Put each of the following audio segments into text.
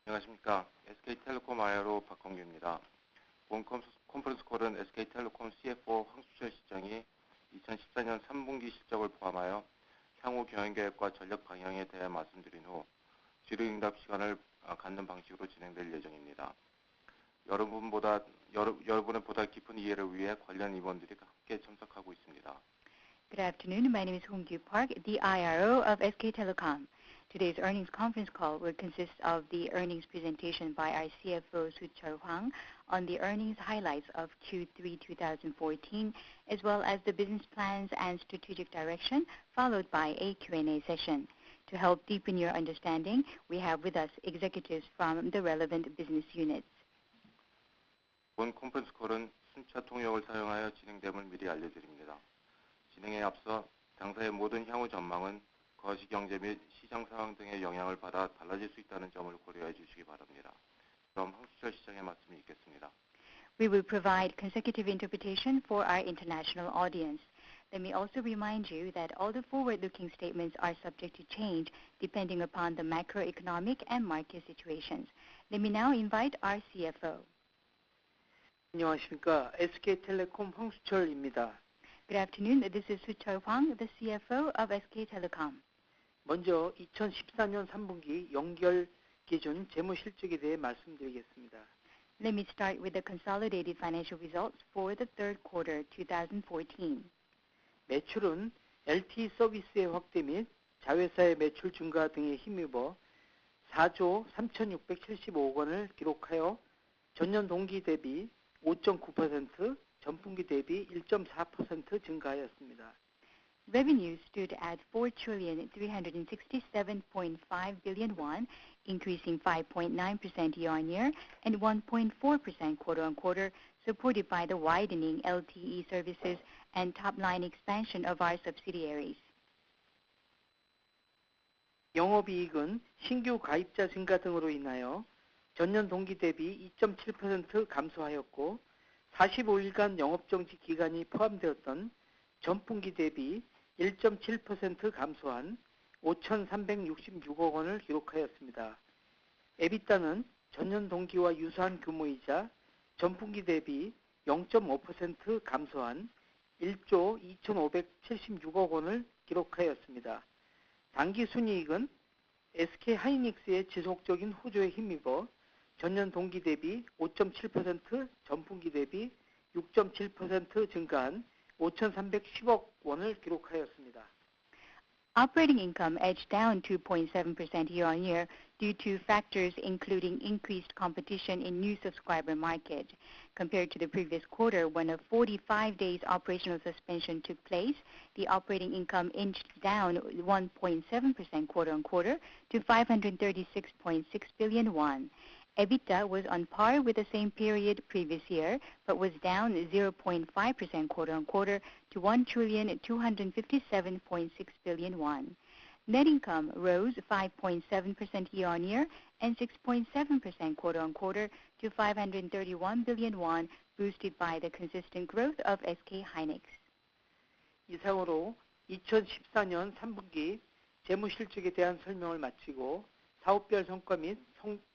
안녕하십니까. SK텔레콤 IRO 박광규입니다. 본 컨퍼런스 콜은 SK텔레콤 CFO 황수철 실장이 2014년 3분기 실적을 포함하여 향후 경영계획과 전략 방향에 대해 말씀드린 후 질의응답 시간을 갖는 방식으로 진행될 예정입니다. 여러분의 보다 깊은 이해를 위해 관련 임원들이 함께 참석하고 있습니다. Good afternoon. My name is Hong-Kyu Park, the IRO of SK Telecom. Today's earnings conference call will consist of the earnings presentation by our CFO, Soo-Cheol Hwang, on the earnings highlights of Q3 2014, as well as the business plans and strategic direction, followed by a Q&A session. To help deepen your understanding, we have with us executives from the relevant business units. 본 컨퍼런스 콜은 순차 통역을 사용하여 진행됨을 미리 알려드립니다. 진행에 앞서 당사의 모든 향후 전망은 거시경제 및 시장 상황 등의 영향을 받아 달라질 수 있다는 점을 고려해 주시기 바랍니다. 그럼 황수철 시장의 말씀이 있겠습니다. We will provide consecutive interpretation for our international audience. Let me also remind you that all the forward-looking statements are subject to change depending upon the macroeconomic and market situations. Let me now invite our CFO. 안녕하십니까. SK텔레콤 황수철입니다. Good afternoon. This is Soo-Cheol Hwang, the CFO of SK Telecom. 먼저 2014년 3분기 연결 기준 재무실적에 대해 말씀드리겠습니다. Let me start with the consolidated financial results for the third quarter 2014. 매출은 LTE 서비스의 확대 및 자회사의 매출 증가 등에 힘입어 4조 3,675억 원을 기록하여 전년 동기 대비 5.9%, 전분기 대비 1.4% 증가하였습니다. Revenue stood at 4,367.5 billion won, increasing 5.9% year-on-year and 1.4% quarter-on-quarter, supported by the widening LTE services and top-line expansion of our subsidiaries. 영업이익은 신규 가입자 증가 등으로 인하여 전년 동기 대비 2.7% 감소하였고 45일간 영업정지 기간이 포함되었던 전분기 대비 1.7% 감소한 5,366억 원을 기록하였습니다. 에비타는 전년 동기와 유사한 규모이자 전분기 대비 0.5% 감소한 1조 2,576억 원을 기록하였습니다. 당기순이익은 SK하이닉스의 지속적인 호조에 힘입어 전년 동기 대비 5.7%, 전분기 대비 6.7% 증가한 5,310억 원을 기록하였습니다. Operating income edged down 2.7% year-on-year due to factors including increased competition in new subscriber market. Compared to the previous quarter when a 45 days operational suspension took place, the operating income inched down 1.7% quarter-on-quarter to 536.6 billion won. EBITDA was on par with the same period previous year, but was down 0.5% quarter-on-quarter to 1,257.6 billion won. Net income rose 5.7% year-on-year and 6.7% quarter-on-quarter to 531 billion won, boosted by the consistent growth of SK Hynix. 이상으로 2014년 3분기 재무실적에 대한 설명을 마치고 사업별 성과 및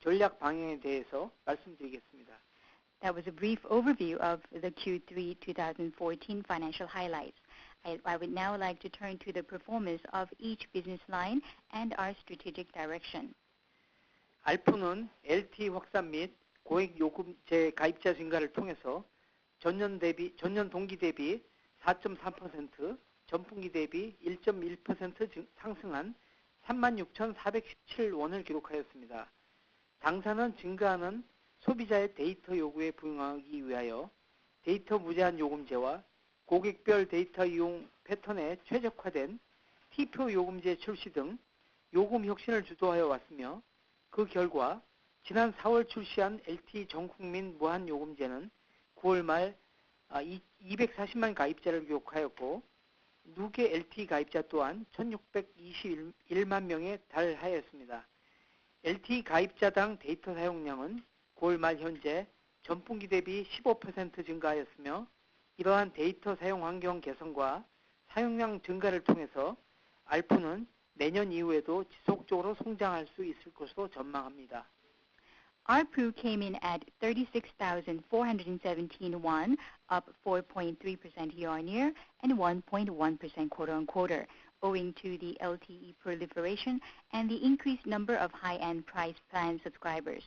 전략 방향에 대해서 말씀드리겠습니다. That was a brief overview of the Q3 2014 financial highlights. I would now like to turn to the performance of each business line and our strategic direction. 알포는 LTE 확산 및 고액 요금제 가입자 증가를 통해서 전년 동기 대비 4.3%, 전분기 대비 1.1% 상승한 36,417원을 기록하였습니다. 당사는 증가하는 소비자의 데이터 요구에 부응하기 위하여 데이터 무제한 요금제와 고객별 데이터 이용 패턴에 최적화된 T표 요금제 출시 등 요금 혁신을 주도하여 왔으며 그 결과 지난 4월 출시한 LTE 전국민 무한 요금제는 9월 말 240만 가입자를 기록하였고 누계 LTE 가입자 또한 1,621만 명에 달하였습니다. LTE 가입자당 데이터 사용량은 9월 말 현재 전분기 대비 15% 증가하였으며 이러한 데이터 사용 환경 개선과 사용량 증가를 통해서 알포는 내년 이후에도 지속적으로 성장할 수 있을 것으로 전망합니다. ARPU came in at 36,417 won, up 4.3% year-on-year and 1.1% quarter-on-quarter, owing to the LTE proliferation and the increased number of high-end price plan subscribers.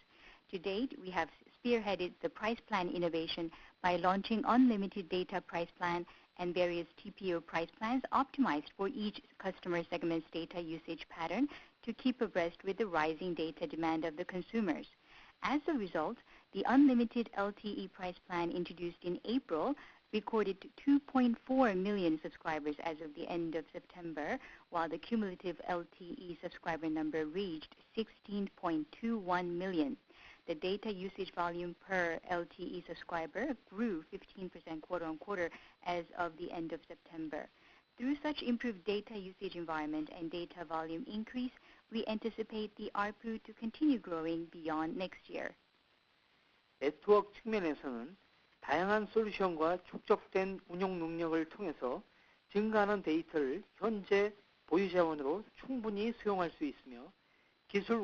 To date, we have spearheaded the price plan innovation by launching unlimited data price plan and various TPO price plans optimized for each customer segment's data usage pattern to keep abreast with the rising data demand of the consumers. As a result, the unlimited LTE price plan introduced in April recorded 2.4 million subscribers as of the end of September, while the cumulative LTE subscriber number reached 16.21 million. The data usage volume per LTE subscriber grew 15% quarter-on-quarter as of the end of September. Through such improved data usage environment and data volume increase, we anticipate the ARPU to continue growing beyond next year. 네트워크 측면에서는 다양한 솔루션과 축적된 운용 능력을 통해서 증가하는 데이터를 현재 보유 자원으로 충분히 수용할 수 있으며 기술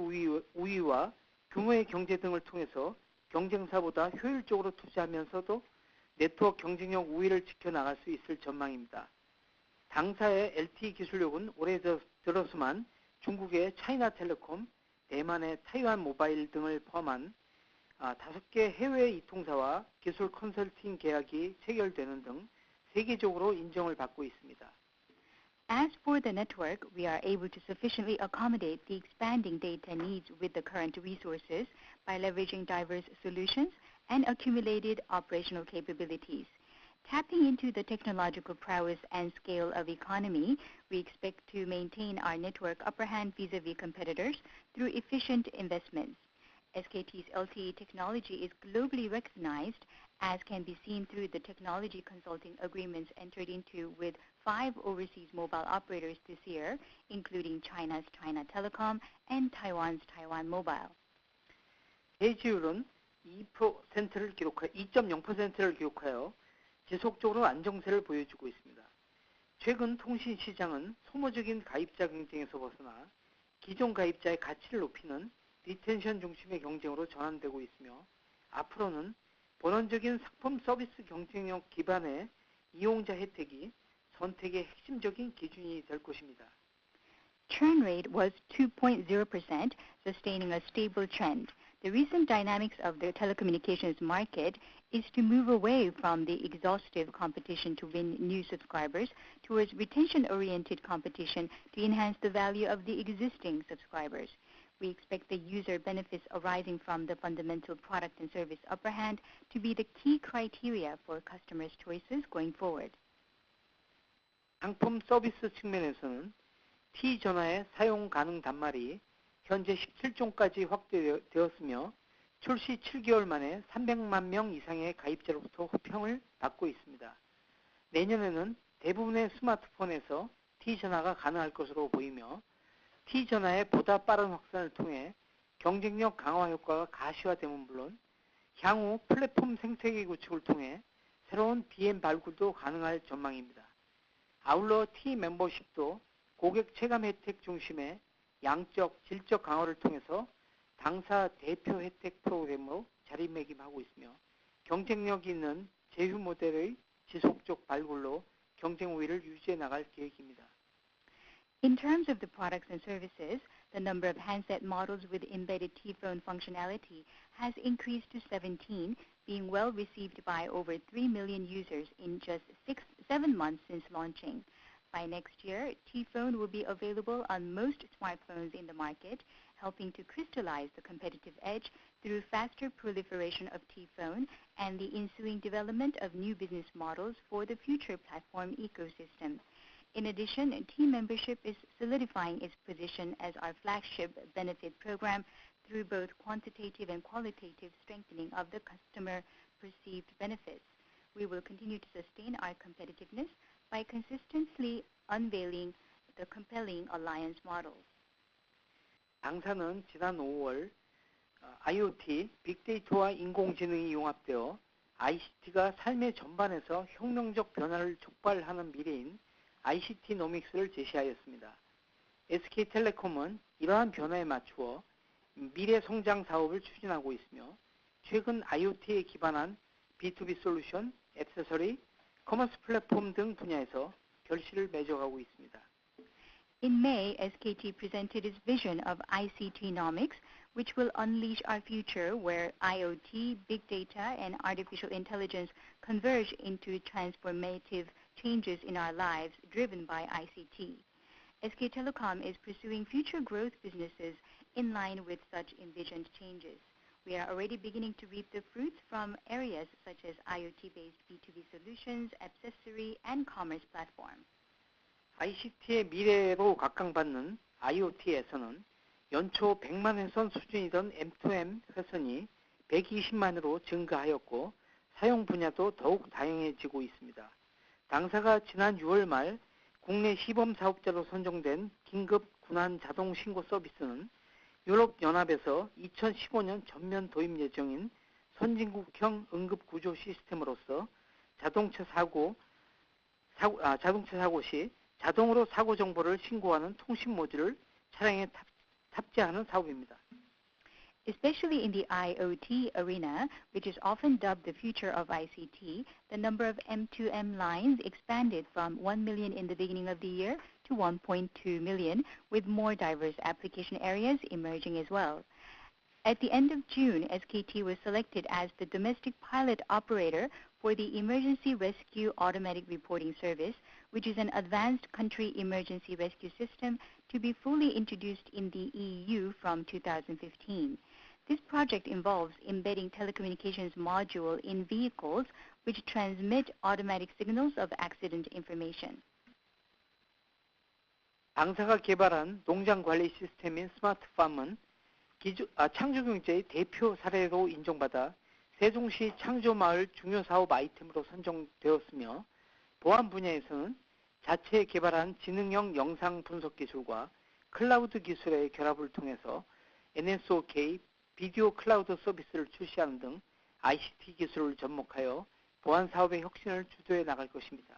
우위와 규모의 경제 등을 통해서 경쟁사보다 효율적으로 투자하면서도 네트워크 경쟁력 우위를 지켜나갈 수 있을 전망입니다. 당사의 LTE 기술력은 올해 들어서만 중국의 차이나텔레콤, 대만의 타이완 모바일 등을 포함한 5개 해외 이통사와 기술 컨설팅 계약이 체결되는 등 세계적으로 인정을 받고 있습니다. As for the network, we are able to sufficiently accommodate the expanding data needs with the current resources by leveraging diverse solutions and accumulated operational capabilities. Tapping into the technological prowess and scale of economy, we expect to maintain our network upper hand vis-a-vis competitors through efficient investments. SKT's LTE technology is globally recognized, as can be seen through the technology consulting agreements entered into with 5 overseas mobile operators this year, including China's China Telecom and Taiwan's Taiwan Mobile. 해지율은 2.0%를 기록하여 지속적으로 안정세를 보여주고 있습니다. 최근 통신 시장은 소모적인 가입자 경쟁에서 벗어나 기존 가입자의 가치를 높이는 리텐션 중심의 경쟁으로 전환되고 있으며 앞으로는 본원적인 상품 서비스 경쟁력 기반의 이용자 혜택이 선택의 핵심적인 기준이 될 것입니다. Churn rate was 2.0%, sustaining a stable trend. The recent dynamics of the telecommunications market is to move away from the exhaustive competition to win new subscribers towards retention-oriented competition to enhance the value of the existing subscribers. We expect the user benefits arising from the fundamental product and service upper hand to be the key criteria for customers' choices going forward. 상품 서비스 측면에서는 T전화의 사용 가능 단말이 현재 17종까지 확대되었으며 출시 7개월 만에 300만 명 이상의 가입자로부터 호평을 받고 있습니다. 내년에는 대부분의 스마트폰에서 T전화가 가능할 것으로 보이며 T전화의 보다 빠른 확산을 통해 경쟁력 강화 효과가 가시화되면 물론 향후 플랫폼 생태계 구축을 통해 새로운 DM 발굴도 가능할 전망입니다. 아울러 T 멤버십도 고객 체감 혜택 중심의 양적, 질적 강화를 통해서 당사 대표 혜택 프로그램으로 자리매김하고 있으며 경쟁력 있는 제휴 모델의 지속적 발굴로 경쟁 우위를 유지해 나갈 계획입니다. In terms of the products and services, the number of handset models with embedded T-phone functionality has increased to 17, being well received by over 3 million users in just 7 months since launching. By next year, T-phone will be available on most smartphones in the market, helping to crystallize the competitive edge through faster proliferation of T-phone and the ensuing development of new business models for the future platform ecosystem. In addition, T-membership is solidifying its position as our flagship benefit program through both quantitative and qualitative strengthening of the customer perceived benefits. We will continue to sustain our competitiveness by consistently unveiling the compelling alliance models. 당사는 지난 5월 IoT, 빅데이터와 인공지능이 융합되어 ICT가 삶의 전반에서 혁명적 변화를 촉발하는 미래인 ICTnomics를 제시하였습니다. SK텔레콤은 이러한 변화에 맞추어 미래 성장 사업을 추진하고 있으며 최근 IoT에 기반한 B2B 솔루션, 액세서리, 커머스 플랫폼 등 분야에서 결실을 맺어가고 있습니다. In May, SKT presented its vision of ICTnomics, which will unleash our future where IoT, big data, and artificial intelligence converge into transformative changes in our lives driven by ICT. SK Telecom is pursuing future growth businesses in line with such envisioned changes. We are already beginning to reap the fruits from areas such as IoT-based B2B solutions, accessory, and commerce platform. ICT의 미래로 각광받는 IoT에서는 연초 100만 회선 수준이던 M2M 회선이 120만으로 증가하였고 사용 분야도 더욱 다양해지고 있습니다. 당사가 지난 6월 말 국내 시범 사업자로 선정된 긴급 군안 자동 신고 서비스는 유럽연합에서 2015년 전면 도입 예정인 선진국형 응급구조 시스템으로서 자동차 사고 시 자동으로 사고 정보를 신고하는 통신 모듈을 차량에 탑재하는 사업입니다. Especially in the IoT arena, which is often dubbed the future of ICT, the number of M2M lines expanded from 1 million in the beginning of the year to 1.2 million, with more diverse application areas emerging as well. At the end of June, SKT was selected as the domestic pilot operator for the Emergency Rescue Automatic Reporting Service, which is an advanced country emergency rescue system to be fully introduced in the EU from 2015. This project involves embedding telecommunications module in vehicles which transmit automatic signals of accident information. 당사가 개발한 농장 관리 시스템인 스마트팜은 창조경제의 대표 사례로 인정받아 세종시 창조마을 중요 사업 아이템으로 선정되었으며 보안 분야에서는 자체 개발한 지능형 영상 분석 기술과 클라우드 기술의 결합을 통해서 NSOK 비디오 클라우드 서비스를 출시하는 등 ICT 기술을 접목하여 보안 사업의 혁신을 주도해 나갈 것입니다.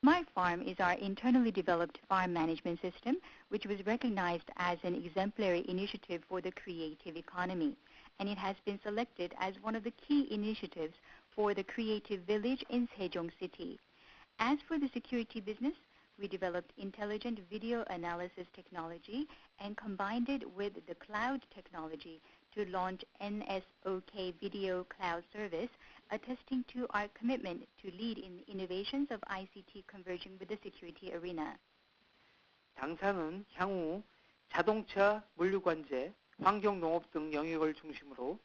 Smart Farm is our internally developed farm management system, which was recognized as an exemplary initiative for the creative economy, and it has been selected as one of the key initiatives for the Creative Village in Sejong City. As for the security business, we developed intelligent video analysis technology and combined it with the cloud technology to launch NSOK Video Cloud Service, attesting to our commitment to lead in innovations of ICT converging with the security arena. 당사는 향후 자동차, 물류관제, 환경농업 등 영역을 중심으로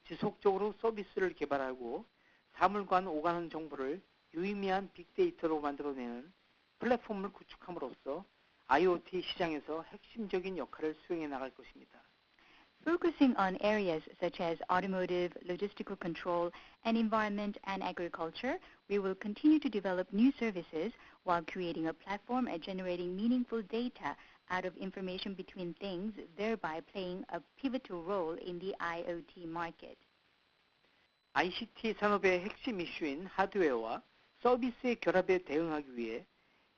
지속적으로 서비스를 개발하고 사물간 오가는 정보를 유의미한 빅데이터로 만들어내는 플랫폼을 구축함으로써 IoT 시장에서 핵심적인 역할을 수행해 나갈 것입니다. Focusing on areas such as automotive, logistical control, and environment and agriculture, we will continue to develop new services while creating a platform and generating meaningful data out of information between things, thereby playing a pivotal role in the IoT market. ICT 산업의 핵심 이슈인 하드웨어와 서비스의 결합에 대응하기 위해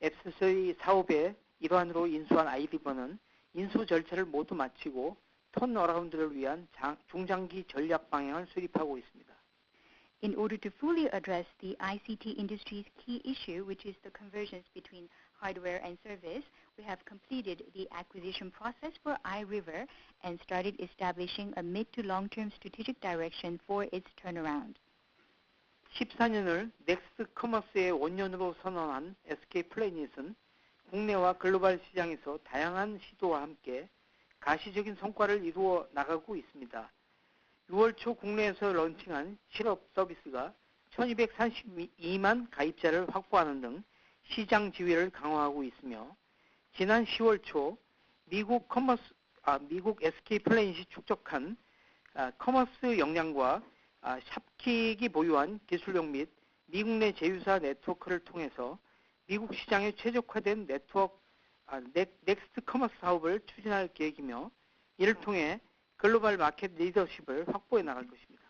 액세서리 사업의 일환으로 인수한 아이리버는 인수 절차를 모두 마치고 턴어라운드를 위한 중장기 전략 방향을 수립하고 있습니다. In order to fully address the ICT industry's key issue, which is the convergence between hardware and service, we have completed the acquisition process for iRiver and started establishing a mid to long-term strategic direction for its turnaround. 14년을 넥스트 커머스의 원년으로 선언한 SK플래닛은 국내와 글로벌 시장에서 다양한 시도와 함께 가시적인 성과를 이루어 나가고 있습니다. 6월 초 국내에서 런칭한 실업 서비스가 1232만 가입자를 확보하는 등 시장 지위를 강화하고 있으며 지난 10월 초 미국 SK플래닛이 축적한 커머스 역량과 샵킥이 보유한 기술력 및 미국 내 제휴사 네트워크를 통해서 미국 시장에 최적화된 넥스트 커머스 사업을 추진할 계획이며 이를 통해 글로벌 마켓 리더십을 확보해 나갈 것입니다.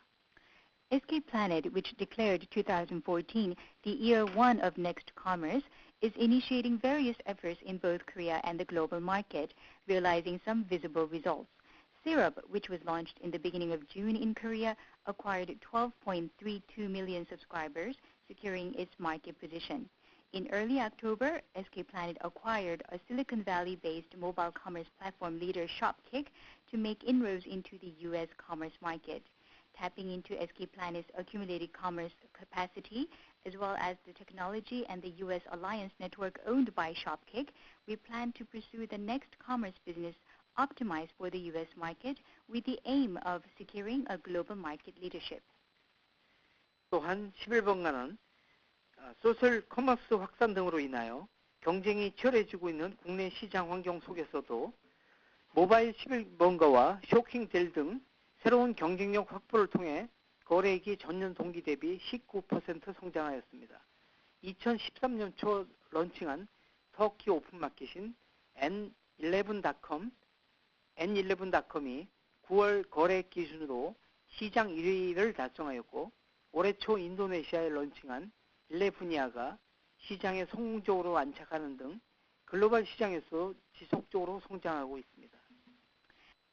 SK Planet, which declared 2014 the year one of Next Commerce, is initiating various efforts in both Korea and the global market, realizing some visible results. Syrup, which was launched in the beginning of June in Korea, acquired 12.32 million subscribers, securing its market position. In early October, SK Planet acquired a Silicon Valley-based mobile commerce platform leader Shopkick to make inroads into the U.S. commerce market. Tapping into SK Planet's accumulated commerce capacity, as well as the technology and the U.S. alliance network owned by Shopkick, we plan to pursue the next commerce business optimized for the U.S. market with the aim of securing a global market leadership. 또한 11번가는 소셜 커머스 확산 등으로 인하여 경쟁이 치열해지고 있는 국내 시장 환경 속에서도 모바일 11번가와 쇼킹델 등 새로운 경쟁력 확보를 통해 거래액이 전년 동기 대비 19% 성장하였습니다. 2013년 초 런칭한 터키 오픈마켓인 N11.com이 9월 거래액 기준으로 시장 1위를 달성하였고 올해 초 인도네시아에 런칭한 일레브니아가 시장에 성공적으로 안착하는 등 글로벌 시장에서 지속적으로 성장하고 있습니다.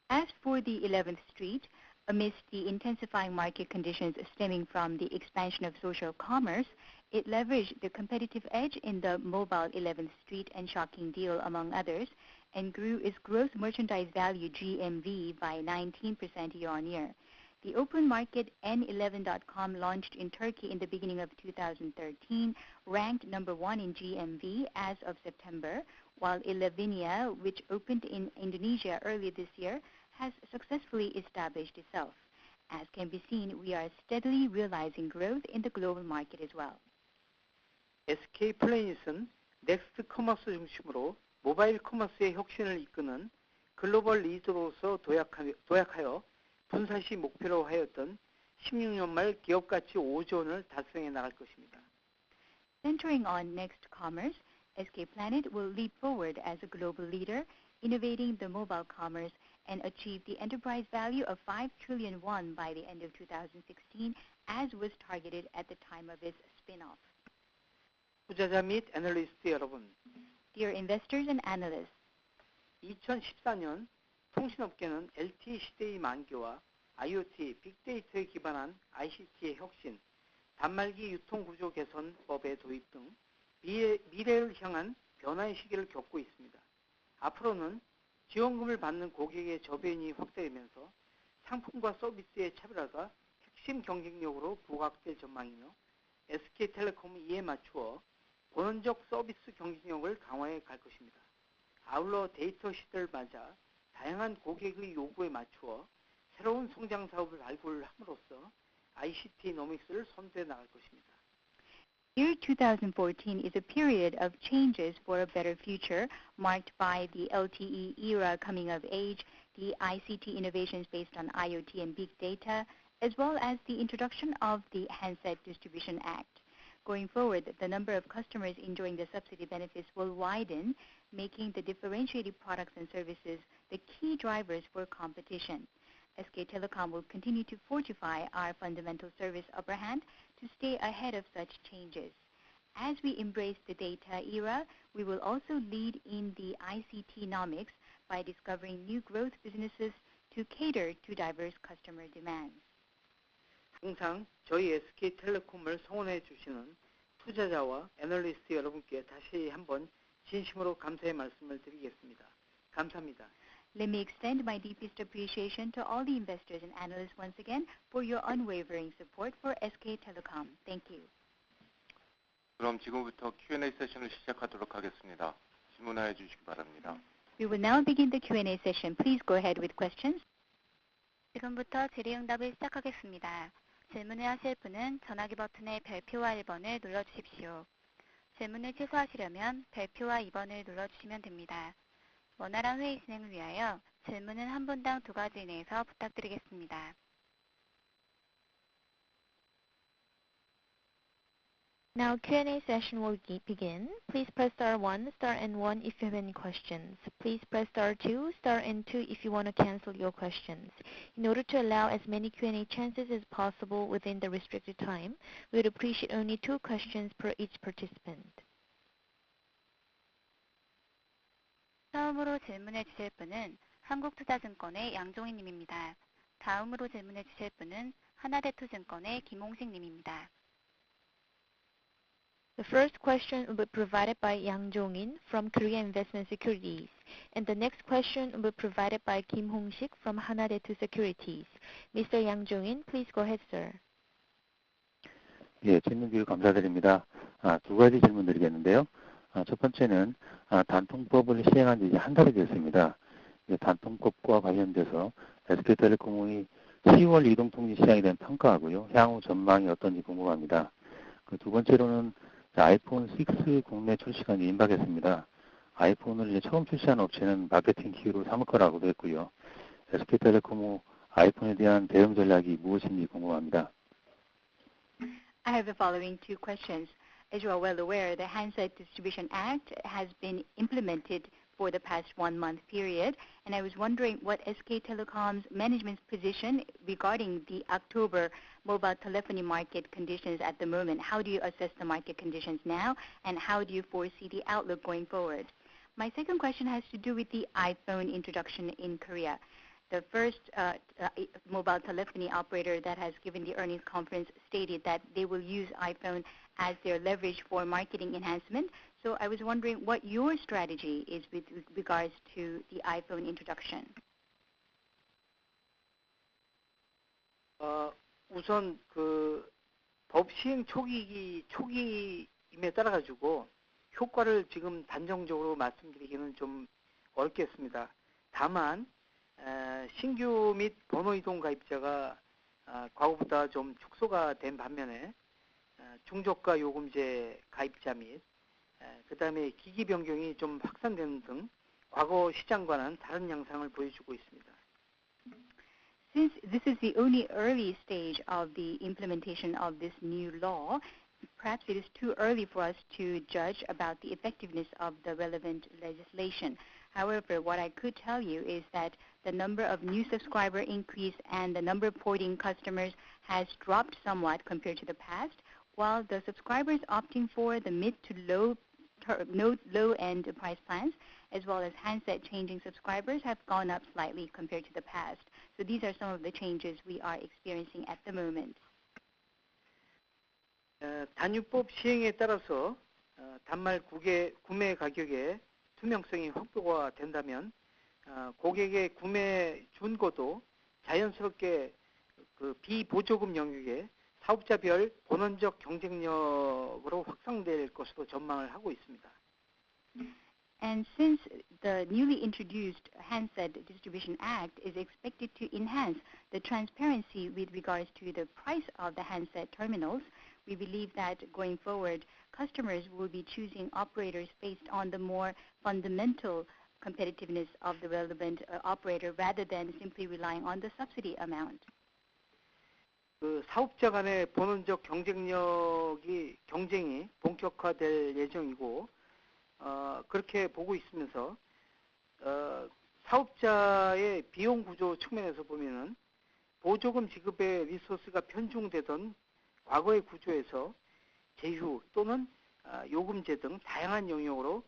As for the 11th Street, amidst the intensifying market conditions stemming from the expansion of social commerce, it leveraged the competitive edge in the mobile 11th Street and Shocking Deal, among others, and grew its gross merchandise value GMV by 19% year-on-year. The open market N11.com, launched in Turkey in the beginning of 2013, ranked number 1 in GMV as of September, while Ilevania, which opened in Indonesia early this year, has successfully established itself. As can be seen, we are steadily realizing growth in the global market as well. SK 플래닛은 넥스트 커머스 중심으로 모바일 커머스의 혁신을 이끄는 글로벌 리더로서 도약하여 분사시 목표로 하였던 16년 말 기업 가치 5조 원을 달성해 나갈 것입니다. Centering on Next Commerce, SK Planet will leap forward as a global leader, innovating the mobile commerce and achieve the enterprise value of 5 trillion won by the end of 2016, as was targeted at the time of its spin-off. 투자자 및 애널리스트 여러분, Dear investors and analysts, 2014년 통신업계는 LTE 시대의 만기와 IoT, 빅데이터에 기반한 ICT의 혁신, 단말기 유통구조 개선법의 도입 등 미래를 향한 변화의 시기를 겪고 있습니다. 앞으로는 지원금을 받는 고객의 저변이 확대되면서 상품과 서비스의 차별화가 핵심 경쟁력으로 부각될 전망이며 SK텔레콤은 이에 맞추어 본원적 서비스 경쟁력을 강화해 갈 것입니다. 아울러 데이터 시대를 맞아 다양한 고객의 요구에 맞추어 새로운 성장 사업을 발굴함으로써 ICT 노믹스를 선도해 나갈 것입니다. Year 2014 is a period of changes for a better future, marked by the LTE era coming of age, the ICT innovations based on IoT and big data, as well as the introduction of the Handset Distribution Act. Going forward, the number of customers enjoying the subsidy benefits will widen, making the differentiated products and services the key drivers for competition. SK Telecom will continue to fortify our fundamental service upper hand to stay ahead of such changes. As we embrace the data era, we will also lead in the ICT-nomics by discovering new growth businesses to cater to diverse customer demands. 항상 저희 SK텔레콤을 성원해 주시는 투자자와 애널리스트 여러분께 다시 한번 진심으로 감사의 말씀을 드리겠습니다. 감사합니다. Let me extend my deepest appreciation to all the investors and analysts once again for your unwavering support for SK Telecom. Thank you. 그럼 지금부터 Q&A 세션을 시작하도록 하겠습니다. 질문해 주시기 바랍니다. We will now begin the Q&A session. Please go ahead with questions. 지금부터 질의응답을 시작하겠습니다. 질문을 하실 분은 전화기 버튼의 별표와 1번을 눌러주십시오. 질문을 취소하시려면 별표와 2번을 눌러주시면 됩니다. 원활한 회의 진행을 위하여 질문은 한 분당 2가지 이내에서 부탁드리겠습니다. Now Q&A session will begin. Please press star 1, star and 1 if you have any questions. Please press star 2, star and 2 if you want to cancel your questions. In order to allow as many Q&A chances as possible within the restricted time, we would appreciate only 2 questions per each participant. 처음으로 질문해 주실 분은 한국투자증권의 양종인 님입니다. 다음으로 질문해 주실 분은 하나대투증권의 김홍식 님입니다. The first question will be provided by Yang Jong-in from Korea Investment Securities, and the next question will be provided by Kim Hong-sik from Hanadetu Securities. Mr. Yang Jong-in, please go ahead, sir. 예, 질문 기회 감사드립니다. 두 가지 질문 드리겠는데요. 첫 번째는 단통법을 시행한 지 이제 한 달이 됐습니다. 단통법과 관련돼서 SK텔레콤의 10월 이동통신 시장에 대한 평가하고요. 향후 전망이 어떤지 궁금합니다. 두 번째로는 아이폰 6 국내 출시가 이제 임박했습니다. 아이폰을 이제 처음 출시한 업체는 마케팅 기회로 삼을 거라고도 했고요. SK텔레콤의 아이폰에 대한 대응 전략이 무엇인지 궁금합니다. I have the following two questions. As you are well aware, the Handset Distribution Act has been implemented for the past 1 month period, and I was wondering what SK Telecom's management's position regarding the October mobile telephony market conditions at the moment. How do you assess the market conditions now, and how do you foresee the outlook going forward? My second question has to do with the iPhone introduction in Korea. The first mobile telephony operator that has given the earnings conference stated that they will use iPhone as their leverage for marketing enhancement. So I was wondering what your strategy is with regards to the iPhone introduction. 우선 법 시행 초기임에 따라 가지고 효과를 지금 단정적으로 말씀드리기는 좀 어렵겠습니다. 다만 신규 및 번호 이동 가입자가 과거보다 좀 축소가 된 반면에 중저가 요금제 가입자 및 그다음에 기기 변경이 좀 확산되는 등 과거 시장과는 다른 양상을 보여주고 있습니다. Since this is the only early stage of the implementation of this new law, perhaps it is too early for us to judge about the effectiveness of the relevant legislation. However, what I could tell you is that the number of new subscriber increase and the number of porting customers has dropped somewhat compared to the past, while the subscribers opting for the mid to low-end price plans, as well as handset changing subscribers, have gone up slightly compared to the past. So these are some of the changes we are experiencing at the moment. 단유법 시행에 따라서 단말 구매 가격의 투명성이 확보가 된다면 고객의 구매 준고도 자연스럽게 비보조금 영역의 사업자별 본원적 경쟁력으로 확산될 것으로 전망을 하고 있습니다. And since the newly introduced Handset Distribution Act is expected to enhance the transparency with regards to the price of the handset terminals, we believe that going forward, customers will be choosing operators based on the more fundamental competitiveness of the relevant operator rather than simply relying on the subsidy amount. 사업자 간의 본원적 경쟁이 본격화될 예정이고 그렇게 보고 있으면서 사업자의 비용 구조 측면에서 보면은 보조금 지급의 리소스가 편중되던 과거의 구조에서 제휴 또는 요금제 등 다양한 영역으로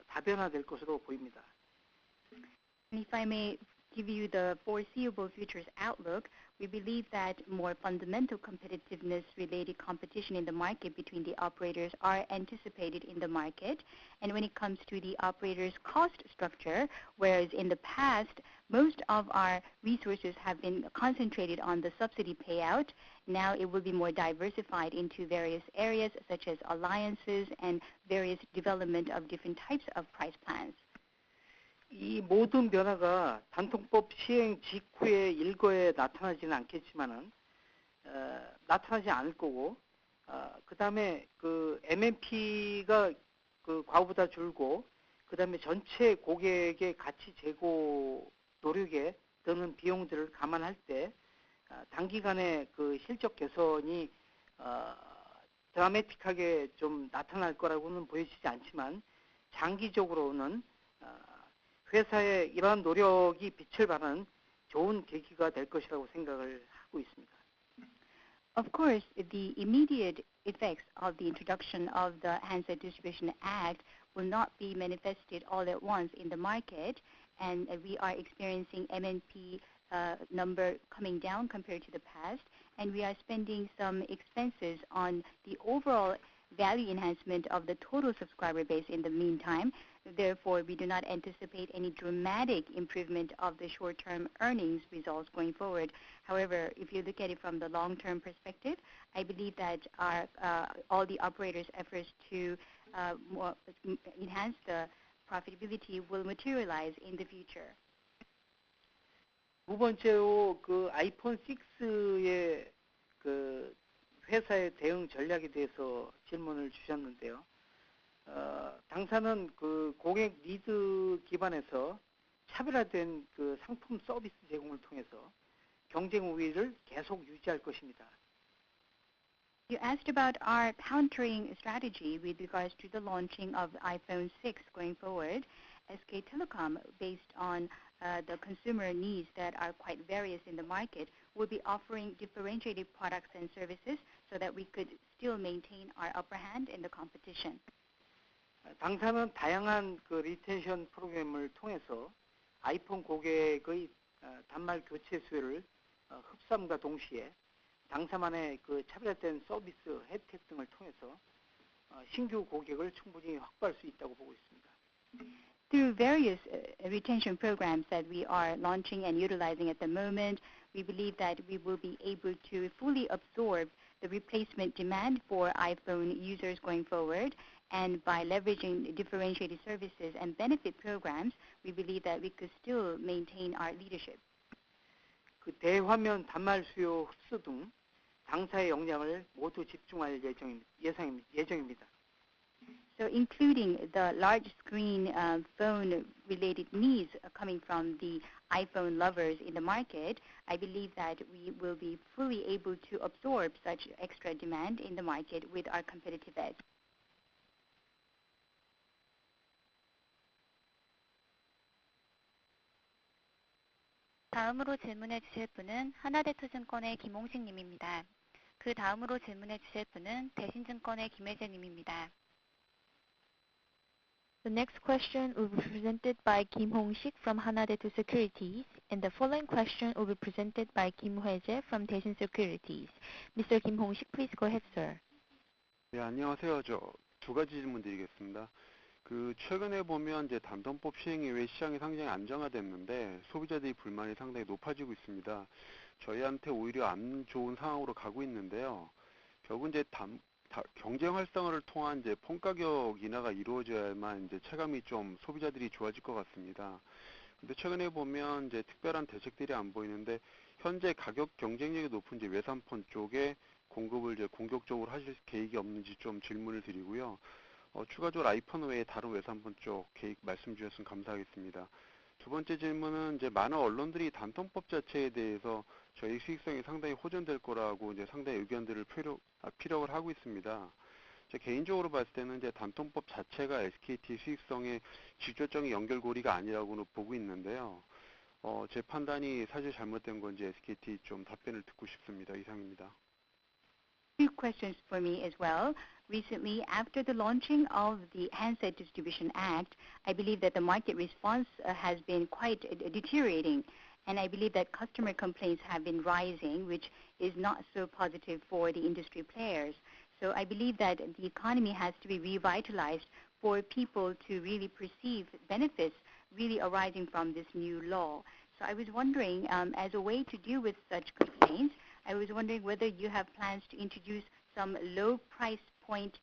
다변화될 것으로 보입니다. And if I may give you the foreseeable futures outlook, we believe that more fundamental competitiveness-related competition in the market between the operators are anticipated in the market. And when it comes to the operators' cost structure, whereas in the past, most of our resources have been concentrated on the subsidy payout, now it will be more diversified into various areas such as alliances and various development of different types of price plans. 이 모든 변화가 단통법 시행 직후에 일거에 나타나지는 않겠지만은 나타나지 않을 거고 그 다음에 MNP가 과거보다 줄고 그 다음에 전체 고객의 가치 제고 노력에 드는 비용들을 감안할 때 단기간에 실적 개선이 드라마틱하게 좀 나타날 거라고는 보여지지 않지만 장기적으로는 회사의 이러한 노력이 빛을 발하는 좋은 계기가 될 것이라고 생각을 하고 있습니다. Of course, the immediate effects of the introduction of the Handset Distribution Act will not be manifested all at once in the market, and we are experiencing MNP number coming down compared to the past, and we are spending some expenses on the overall value enhancement of the total subscriber base in the meantime. Therefore, we do not anticipate any dramatic improvement of the short-term earnings results going forward. However, if you look at it from the long-term perspective, I believe that all the operators' efforts to enhance the profitability will materialize in the future. 두 번째로 그 아이폰 6의 그 회사의 대응 전략에 대해서 질문을 주셨는데요. 당사는 그 고객 니드 기반에서 차별화된 그 상품 서비스 제공을 통해서 경쟁 우위를 계속 유지할 것입니다. You asked about our countering strategy with regards to the launching of iPhone 6 going forward. SK Telecom, based on the consumer needs that are quite various in the market, will be offering differentiated products and services so that we could still maintain our upper hand in the competition. 당사는 다양한 그 리텐션 프로그램을 통해서 아이폰 고객의 단말 교체 수요를 흡수함과 동시에 당사만의 그 차별화된 서비스 혜택 등을 통해서 신규 고객을 충분히 확보할 수 있다고 보고 있습니다. Through various retention programs that we are launching and utilizing at the moment, we believe that we will be able to fully absorb the replacement demand for iPhone users going forward. And by leveraging differentiated services and benefit programs, we believe that we could still maintain our leadership. 그 대화면 단말 수요 흡수 등 당사의 역량을 모두 집중할 예정입니다. So including the large screen phone related needs coming from the iPhone lovers in the market, I believe that we will be fully able to absorb such extra demand in the market with our competitive edge. 다음으로 질문해 주실 분은 하나대투증권의 김홍식 님입니다. 그 다음으로 질문해 주실 분은 대신증권의 김혜재 님입니다. The next question will be presented by Kim Hong-sik from Hana Daetu Securities, and the following question will be presented by Kim Hwae-jae from Daishin Securities. Mr. Kim Hong-sik, please go ahead, sir. 네, 안녕하세요. 저 두 가지 질문 드리겠습니다. 최근에 보면 이제 단통법 시행 이후에 시장이 상당히 안정화됐는데 소비자들이 불만이 상당히 높아지고 있습니다. 저희한테 오히려 안 좋은 상황으로 가고 있는데요. 결국 이제 경쟁 활성화를 통한 이제 폰 가격 인하가 이루어져야만 이제 체감이 좀 소비자들이 좋아질 것 같습니다. 근데 최근에 보면 이제 특별한 대책들이 안 보이는데 현재 가격 경쟁력이 높은 이제 외산폰 쪽에 공급을 이제 공격적으로 하실 계획이 없는지 좀 질문을 드리고요. 추가적으로 아이폰 외에 다른 외산폰 쪽 계획 말씀 주셨으면 감사하겠습니다. 두 번째 질문은 이제 많은 언론들이 단통법 자체에 대해서 저희 수익성이 상당히 호전될 거라고 이제 상당히 의견들을 피력을 하고 있습니다. 제 개인적으로 봤을 때는 이제 단통법 자체가 SKT 수익성의 직접적인 연결고리가 아니라고는 보고 있는데요. 제 판단이 사실 잘못된 건지 SKT 좀 답변을 듣고 싶습니다. 이상입니다. Two questions for me as well. Recently, after the launching of the Handset Distribution Act, I believe that the market response has been quite deteriorating, and I believe that customer complaints have been rising, which is not so positive for the industry players. So I believe that the economy has to be revitalized for people to really perceive benefits really arising from this new law. So I was wondering, as a way to deal with such complaints, I was wondering whether you have plans to introduce some low price point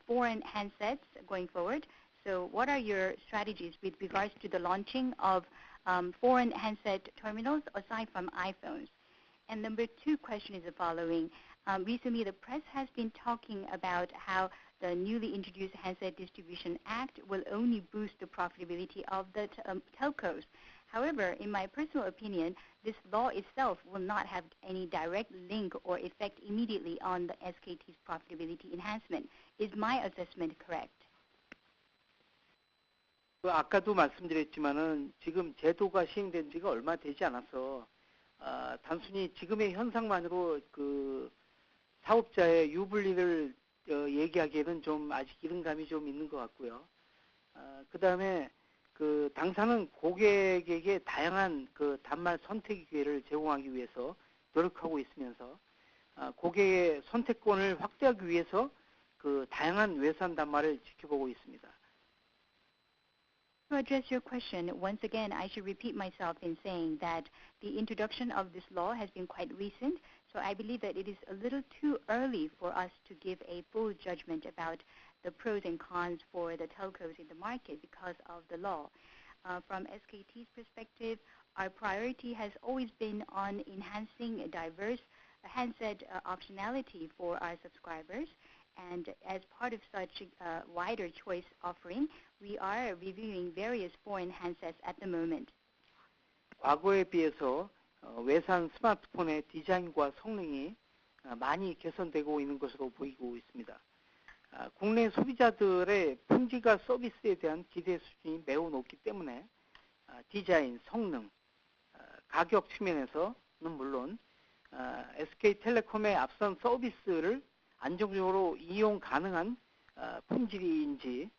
foreign handsets going forward. So what are your strategies with regards to the launching of foreign handset terminals aside from iPhones? And number two question is the following. Recently, the press has been talking about how the newly introduced Handset Distribution Act will only boost the profitability of the telcos. However, in my personal opinion, this law itself will not have any direct link or effect immediately on the SKT's profitability enhancement. Is my assessment correct? 아까도 말씀드렸지만은 지금 제도가 시행된 지가 얼마 되지 않아서 단순히 지금의 현상만으로 그 사업자의 유불리를 얘기하기에는 좀 아직 이른 감이 좀 있는 것 같고요. 그 다음에 그 당사는 고객에게 다양한 그 단말 선택 기회를 제공하기 위해서 노력하고 있으면서 고객의 선택권을 확대하기 위해서 그 다양한 외산 단말을 지켜보고 있습니다. To address your question, once again, I should repeat myself in saying that the introduction of this law has been quite recent, so I believe that it is a little too early for us to give a full judgment about the pros and cons for the telcos in the market because of the law. From SKT's perspective, our priority has always been on enhancing a diverse handset optionality for our subscribers. And as part of such a wider choice offering, we are reviewing various foreign handsets at the moment. 과거에 비해서 외산 스마트폰의 디자인과 성능이 많이 개선되고 있는 것으로 보이고 있습니다. 국내 소비자들의 품질과 서비스에 대한 기대 수준이 매우 높기 때문에 디자인, 성능, 가격 측면에서는 물론 SK텔레콤의 앞선 서비스를 안정적으로 이용 가능한 품질인지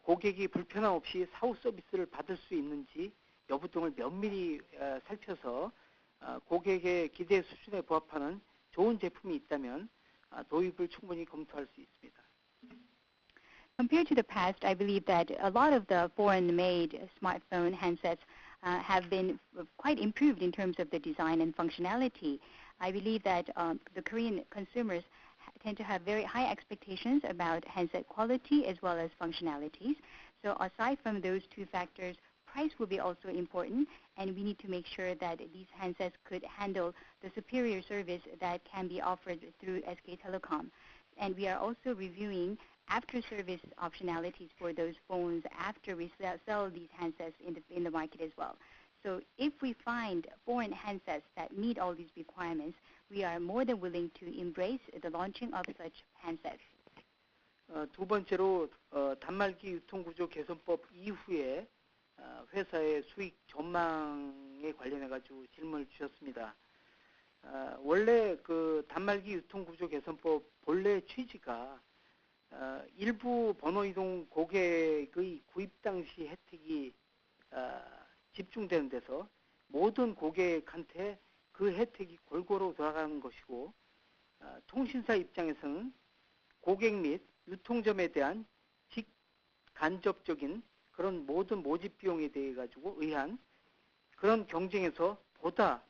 고객이 불편함 없이 사후 서비스를 받을 수 있는지 여부 등을 면밀히 살펴서 고객의 기대 수준에 부합하는 좋은 제품이 있다면 도입을 충분히 검토할 수 있습니다. Compared to the past, I believe that a lot of the foreign-made smartphone handsets have been quite improved in terms of the design and functionality. I believe that the Korean consumers tend to have very high expectations about handset quality as well as functionalities. So aside from those two factors, price will be also important, and we need to make sure that these handsets could handle the superior service that can be offered through SK Telecom. And we are also reviewing after-service optionalities for those phones after we sell these handsets in the market as well. So if we find foreign handsets that meet all these requirements, we are more than willing to embrace the launching of such handsets. 두 번째로 단말기 유통구조 개선법 이후에 회사의 수익 전망에 관련해 가지고 질문을 주셨습니다. 원래 그 단말기 유통구조 개선법 본래 취지가 일부 번호이동 고객의 구입 당시 혜택이 집중되는 데서 모든 고객한테 그 혜택이 골고루 돌아가는 것이고 통신사 입장에서는 고객 및 유통점에 대한 직간접적인 그런 모든 모집 비용에 대해 가지고 의한 그런 경쟁에서 보다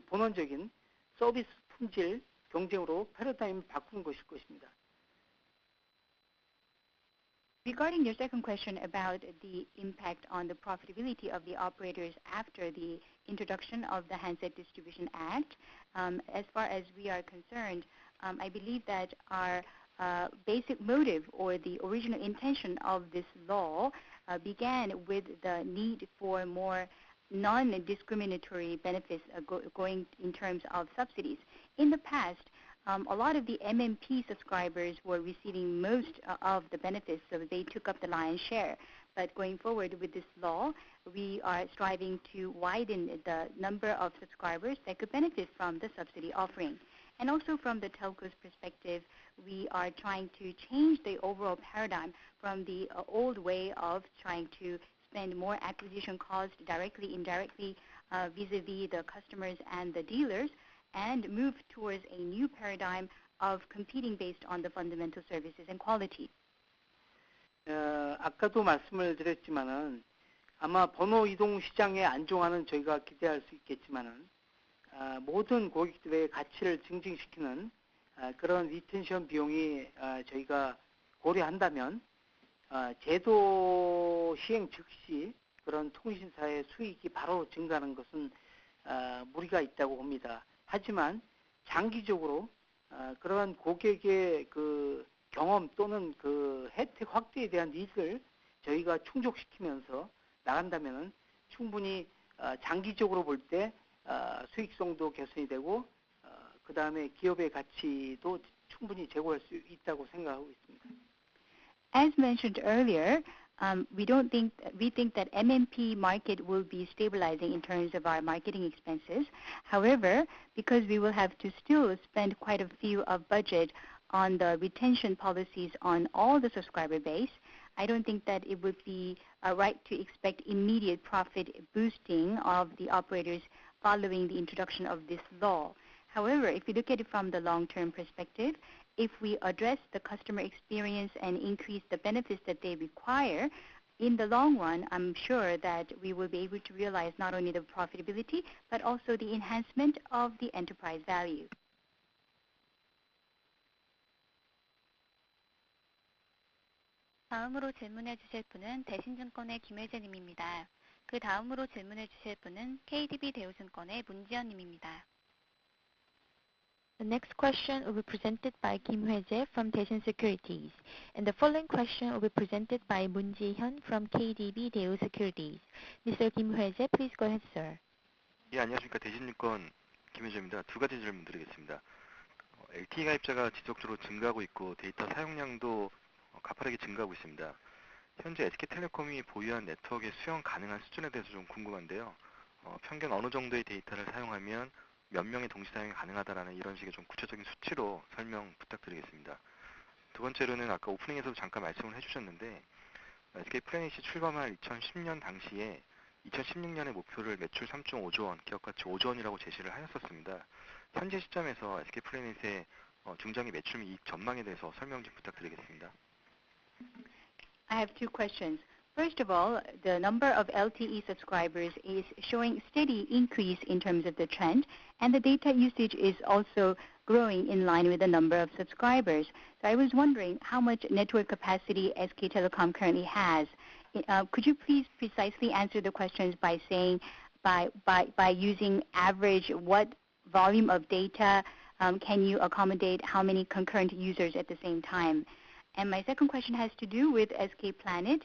본원적인 서비스 품질 경쟁으로 패러다임을 바꾸는 것일 것입니다. Regarding your second question about the impact on the profitability of the operators after the introduction of the Handset Distribution Act, as far as we are concerned, I believe that our basic motive or the original intention of this law began with the need for more non-discriminatory benefits going in terms of subsidies. In the past, a lot of the MMP subscribers were receiving most of the benefits, so they took up the lion's share. But going forward with this law, we are striving to widen the number of subscribers that could benefit from the subsidy offering. And also from the telco's perspective, we are trying to change the overall paradigm from the old way of trying to spend more acquisition costs directly, indirectly, vis-a-vis the customers and the dealers, and move towards a new paradigm of competing based on the fundamental services and quality. 아까도 말씀을 드렸지만은 아마 번호 이동 시장의 안정화는 저희가 기대할 수 있겠지만은 모든 고객들의 가치를 증진시키는 그런 리텐션 비용이 저희가 고려한다면 제도 시행 즉시 그런 통신사의 수익이 바로 증가하는 것은 무리가 있다고 봅니다. 하지만 장기적으로 그러한 고객의 그 경험 또는 그 혜택 확대에 대한 니즈를 저희가 충족시키면서 나간다면은 충분히 장기적으로 볼 때 수익성도 개선이 되고 그 다음에 기업의 가치도 충분히 제고할 수 있다고 생각하고 있습니다. As mentioned earlier, we think that MMP market will be stabilizing in terms of our marketing expenses. However, because we will have to still spend quite a few of budget on the retention policies on all the subscriber base, I don't think that it would be right to expect immediate profit boosting of the operators following the introduction of this law. However, if you look at it from the long-term perspective, if we address the customer experience and increase the benefits that they require, in the long run, I'm sure that we will be able to realize not only the profitability, but also the enhancement of the enterprise value. 다음으로 질문해 주실 분은 대신증권의 김혜재 님입니다. 그 다음으로 질문해 주실 분은 KDB 대우증권의 문지연 님입니다. The next question will be presented by Kim Hwae-jae from Daishin Securities, and the following question will be presented by Moon Ji-hyun from KDB Daewoo Securities. Mr. Kim Hwae-jae, please go ahead, sir. 예, 안녕하십니까. 대신증권 김혜재입니다. 두 가지 질문 드리겠습니다. LTE 가입자가 지속적으로 증가하고 있고 데이터 사용량도 가파르게 증가하고 있습니다. 현재 SK텔레콤이 보유한 네트워크의 수용 가능한 수준에 대해서 좀 궁금한데요. 평균 어느 정도의 데이터를 사용하면 몇 명의 동시 사용이 가능하다라는 이런 식의 좀 구체적인 수치로 설명 부탁드리겠습니다. 두 번째로는 아까 오프닝에서도 잠깐 말씀을 해주셨는데 SK플래닛이 출범할 2010년 당시에 2016년의 목표를 매출 3.5조 원, 기업가치 5조 원이라고 제시를 하였었습니다. 현재 시점에서 SK플래닛의 중장기 매출 및 이익 전망에 대해서 설명 좀 부탁드리겠습니다. I have two questions. First of all, the number of LTE subscribers is showing steady increase in terms of the trend, and the data usage is also growing in line with the number of subscribers. So I was wondering how much network capacity SK Telecom currently has. Could you please precisely answer the questions by saying, by using average, what volume of data can you accommodate how many concurrent users at the same time? And my second question has to do with SK Planet.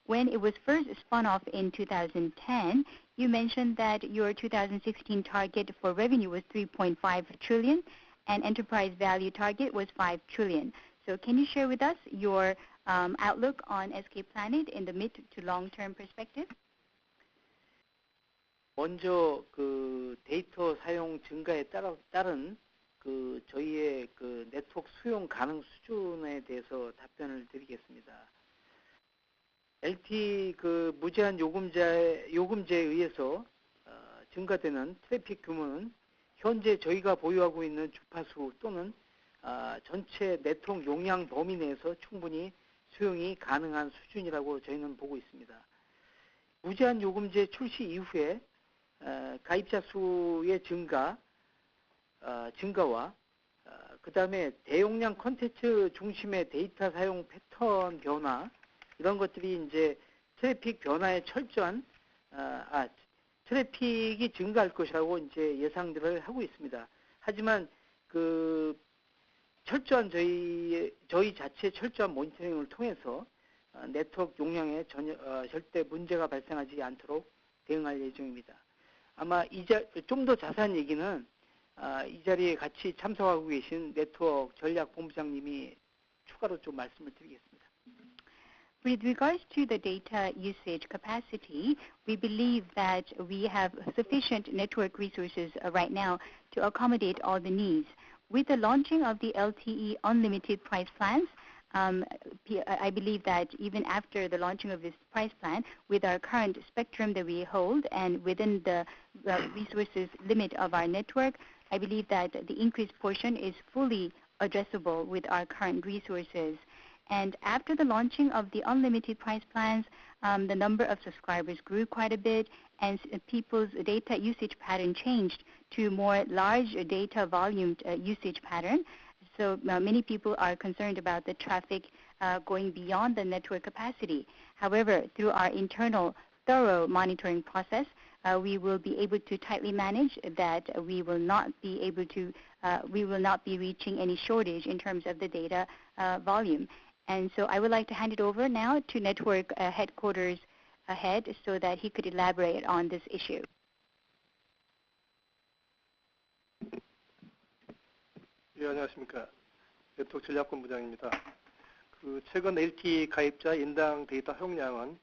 When it was first spun off in 2010, you mentioned that your 2016 target for revenue was 3.5 trillion and enterprise value target was 5 trillion. So can you share with us your outlook on SK Planet in the mid to long-term perspective? 먼저 그 데이터 사용 증가에 따른 그 저희의 그 네트워크 수용 가능 수준에 대해서 답변을 드리겠습니다. LTE 그 무제한 요금제에 의해서 증가되는 트래픽 규모는 현재 저희가 보유하고 있는 주파수 또는 전체 네트워크 용량 범위 내에서 충분히 수용이 가능한 수준이라고 저희는 보고 있습니다. 무제한 요금제 출시 이후에 가입자 수의 증가와 그 다음에 대용량 콘텐츠 중심의 데이터 사용 패턴 변화 이런 것들이 이제 트래픽 변화에 트래픽이 증가할 것이라고 이제 예상들을 하고 있습니다. 하지만 그 철저한 저희 자체 철저한 모니터링을 통해서 네트워크 용량에 절대 문제가 발생하지 않도록 대응할 예정입니다. 아마 좀 더 자세한 얘기는 이 자리에 같이 참석하고 계신 네트워크 전략 본부장님이 추가로 좀 말씀을 드리겠습니다. With regards to the data usage capacity, we believe that we have sufficient network resources right now to accommodate all the needs. With the launching of the LTE unlimited price plans, I believe that even after the launching of this price plan, with our current spectrum that we hold and within the resources limit of our network, I believe that the increased portion is fully addressable with our current resources. And after the launching of the unlimited price plans, the number of subscribers grew quite a bit, and people's data usage pattern changed to more large data volume usage pattern. So many people are concerned about the traffic going beyond the network capacity. However, through our internal thorough monitoring process, we will be able to tightly manage that we will not be reaching any shortage in terms of the data volume. And so I would like to hand it over now to network headquarters head so that he could elaborate on this issue. 예, 안녕하십니까. 네트워크 전략본부장입니다. 최근 LTE 가입자 인당 데이터 사용량은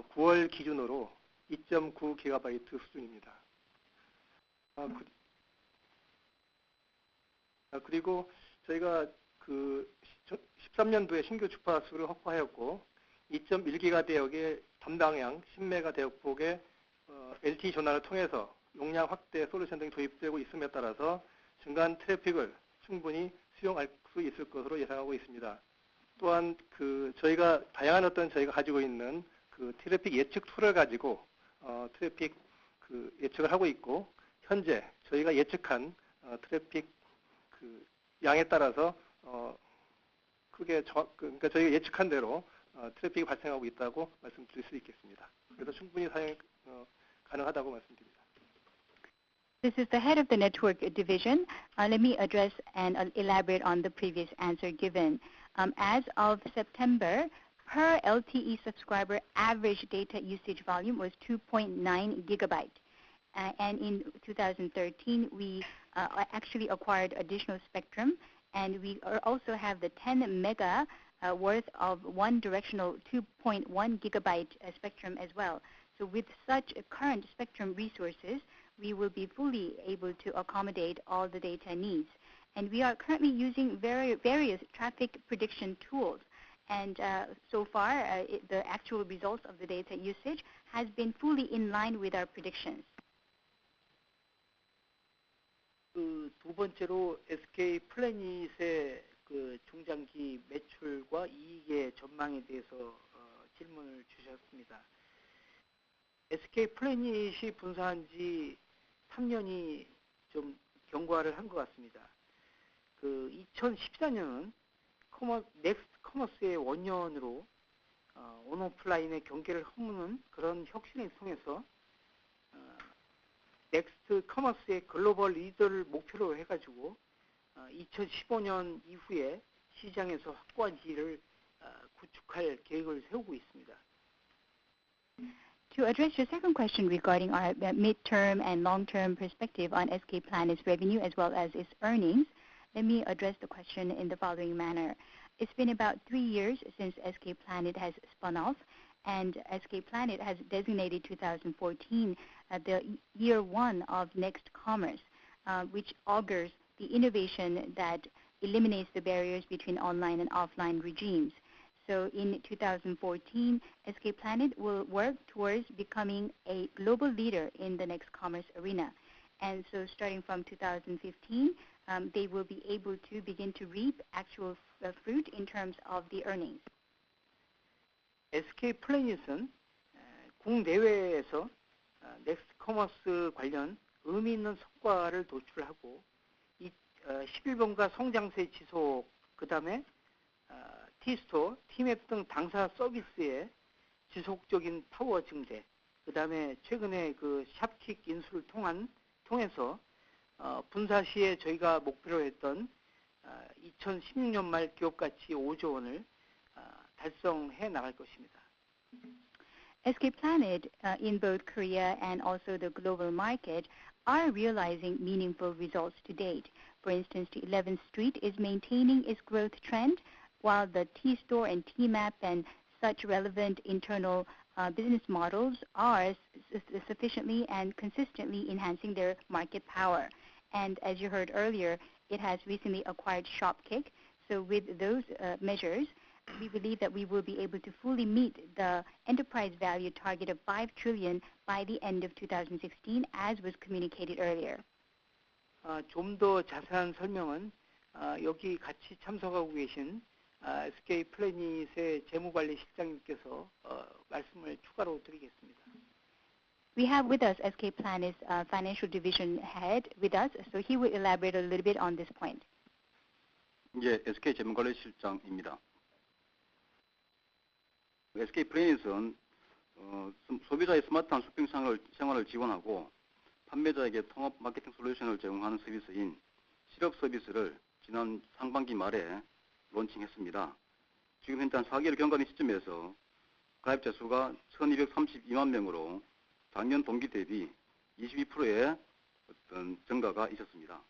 9월 기준으로 2.9GB 수준입니다. 그리고 저희가 13년도에 신규 주파수를 확보하였고 2.1기가 대역의 단방향 10메가 대역폭의 LTE 전환을 통해서 용량 확대 솔루션 등이 도입되고 있음에 따라서 증가한 트래픽을 충분히 수용할 수 있을 것으로 예상하고 있습니다. 또한 저희가 다양한 저희가 가지고 있는 트래픽 예측 툴을 가지고 트래픽 예측을 하고 있고, 현재 저희가 예측한 트래픽 양에 따라서 그러니까 저희가 예측한 대로 트래픽이 발생하고 있다고 말씀드릴 수 있겠습니다. 그래서 충분히 사용 가능하다고 말씀드립니다. This is the head of the network division. Let me address and elaborate on the previous answer given. As of September, per LTE subscriber, average data usage volume was 2.9 gigabyte. And in 2013, we actually acquired additional spectrum, and we also have the 10 mega worth of one directional 2.1 gigabyte spectrum as well. So with such current spectrum resources, we will be fully able to accommodate all the data needs. And we are currently using various traffic prediction tools. And so far, the actual results of the data usage has been fully in line with our predictions. 두 번째로 SK 플래닛의 중장기 매출과 이익의 전망에 대해서 질문을 주셨습니다. SK 플래닛이 분사한 지 3년이 좀 경과를 한 것 같습니다. 2014년은 넥스트 커머스의 원년으로 온오프라인의 경계를 허무는 그런 혁신을 통해서 넥스트 커머스의 글로벌 리더를 목표로 해가지고 2015년 이후에 시장에서 확고한 지위를 구축할 계획을 세우고 있습니다. To address your second question regarding our midterm and long-term perspective on SK Planet's revenue as well as its earnings, let me address the question in the following manner. It's been about 3 years since SK Planet has spun off, and SK Planet has designated 2014 the year one of Next Commerce, which augurs the innovation that eliminates the barriers between online and offline regimes. So in 2014, SK Planet will work towards becoming a global leader in the next commerce arena. And so starting from 2015, they will be able to begin to reap actual fruit in terms of the earnings. SK 플래닛은 국내외에서 넥스트 커머스 관련 의미 있는 성과를 도출하고 11번가 성장세 지속, 그 다음에 T스토어, T맵 등 당사 서비스의 지속적인 파워 증대, 그 다음에 최근에 샵킥 인수를 통해서 분사 시에 저희가 목표로 했던 2016년 말 기업가치 5조 원을 달성해 나갈 것입니다. SK Planet in both Korea and also the global market are realizing meaningful results to date. For instance, the 11th Street is maintaining its growth trend, while the T-Store and T-Map and such relevant internal business models are sufficiently and consistently enhancing their market power. And as you heard earlier, it has recently acquired Shopkick. So with those measures, we believe that we will be able to fully meet the enterprise value target of 5 trillion by the end of 2016, as was communicated earlier. 좀 더 자세한 설명은 여기 같이 참석하고 계신 SK 플래닛의 재무관리실장님께서 말씀을 추가로 드리겠습니다. We have with us SK Planet's financial division head with us, so he will elaborate a little bit on this point. 예, SK 재무관리실장입니다. SK 플래닛은 소비자의 스마트한 쇼핑 생활을 지원하고 판매자에게 통합 마케팅 솔루션을 제공하는 서비스인 실업 서비스를 지난 상반기 말에 론칭했습니다. 지금 현재 한 4개월 경과된 시점에서 가입자 수가 1232만 명으로 작년 동기 대비 22%의 어떤 증가가 있었습니다.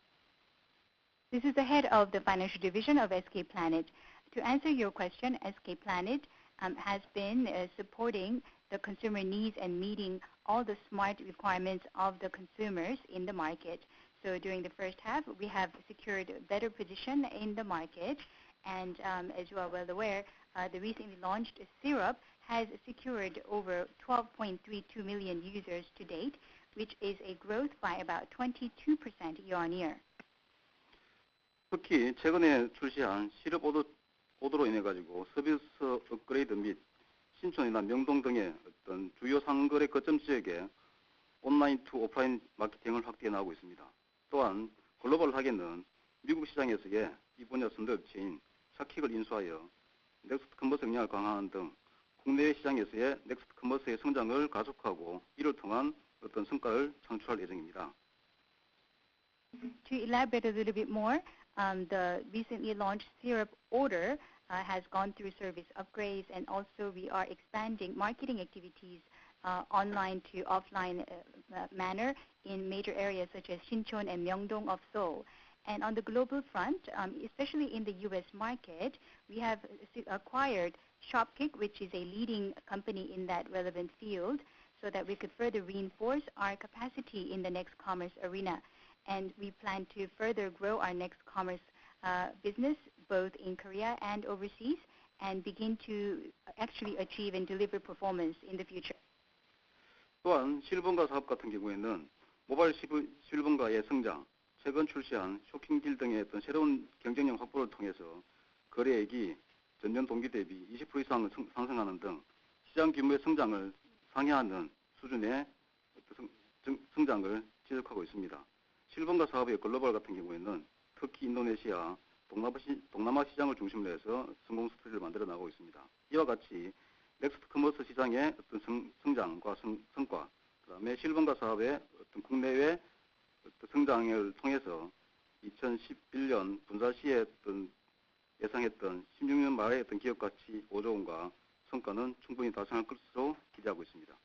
This is the head of the financial division of SK Planet. To answer your question, SK Planet has been supporting the consumer needs and meeting all the smart requirements of the consumers in the market. So during the first half, we have secured a better position in the market, And as you are well aware, the recently launched syrup has secured over 12.32 million users to date, which is a growth by about 22% year-on-year. 특히 최근에 출시한 시럽 오더로 인해 가지고 서비스 업그레이드 및 신촌이나 명동 등의 어떤 주요 상거래 거점 지역에 온라인 투 오프라인 마케팅을 확대해 나가고 있습니다. 또한 글로벌하게는 미국 시장에서의 이 분야 선도 업체인 샤킥을 인수하여 넥스트 커머스 역량을 강화하는 등 국내외 시장에서의 넥스트 커머스의 성장을 가속하고 이를 통한 어떤 성과를 창출할 예정입니다. To elaborate a little bit more, the recently launched syrup order has gone through service upgrades, and also we are expanding marketing activities online to offline manner in major areas such as Sinchon and Myeongdong of Seoul. And on the global front, especially in the U.S. market, we have acquired Shopkick, which is a leading company in that relevant field, so that we could further reinforce our capacity in the next commerce arena. And we plan to further grow our next commerce business both in Korea and overseas, and begin to actually achieve and deliver performance in the future. 또한 실버가 사업 같은 경우에는 모바일 실버가의 성장, 최근 출시한 쇼킹딜 등의 어떤 새로운 경쟁력 확보를 통해서 거래액이 전년 동기 대비 20% 이상 상승하는 등 시장 규모의 성장을 상회하는 수준의 성장을 지속하고 있습니다. 실버가 사업의 글로벌 같은 경우에는 특히 인도네시아, 동남아 시장을 중심으로 해서 성공 스토리를 만들어 나가고 있습니다. 이와 같이 넥스트 커머스 시장의 어떤 성장과 성과, 그다음에 실버가 사업의 어떤 국내외 어떤 성장을 통해서 2011년 분사 시에 어떤 예상했던 16년 말의 어떤 기업 가치 5조 원과 성과는 충분히 달성할 것으로 기대하고 있습니다.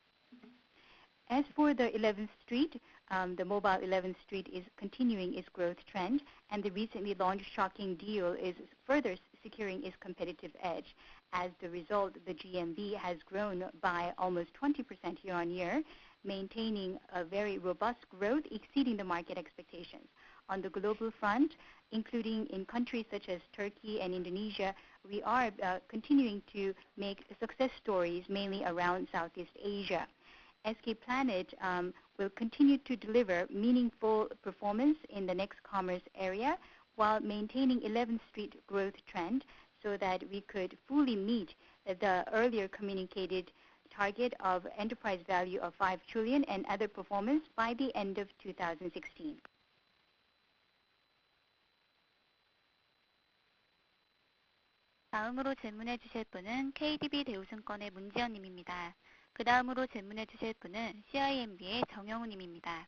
As for the 11th Street, the mobile 11th Street is continuing its growth trend, and the recently launched Shocking Deal is further securing its competitive edge. As the result, the GMV has grown by almost 20% year-on-year, maintaining a very robust growth exceeding the market expectations. On the global front, including in countries such as Turkey and Indonesia, we are continuing to make success stories mainly around Southeast Asia. SK Planet will continue to deliver meaningful performance in the next commerce area while maintaining 11th Street growth trend so that we could fully meet the earlier communicated target of enterprise value of 5 trillion and other performance by the end of 2016. 다음으로 질문해 주실 분은 KDB 대우증권의 문지연 님입니다. 그 다음으로 질문해 주실 분은 CIMB의 정영우 님입니다.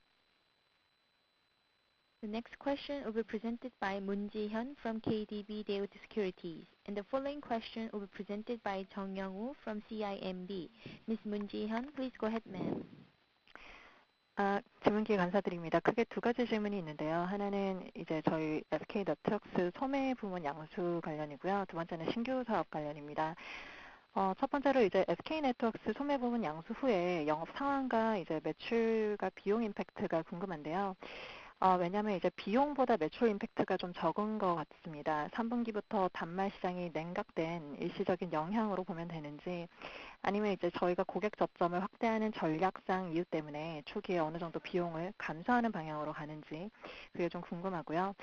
The next question will be presented by Moon Ji-hyun from KDB Daewoo Securities, and the following question will be presented by Jung Young-woo from CIMB. Ms. Moon Ji-hyun, please go ahead, ma'am. 질문 기회 감사드립니다. 크게 두 가지 질문이 있는데요. 하나는 이제 저희 SK네트워크스 소매 부문 양수 관련이고요. 두 번째는 신규 사업 관련입니다. 첫 번째로 이제 SK네트워크스 소매 부문 양수 후에 영업 상황과 이제 매출과 비용 임팩트가 궁금한데요. 왜냐하면 이제 비용보다 매출 임팩트가 좀 적은 것 같습니다. 3분기부터 단말 시장이 냉각된 일시적인 영향으로 보면 되는지, 아니면 이제 저희가 고객 접점을 확대하는 전략상 이유 때문에 초기에 어느 정도 비용을 감소하는 방향으로 가는지 그게 좀 궁금하고요.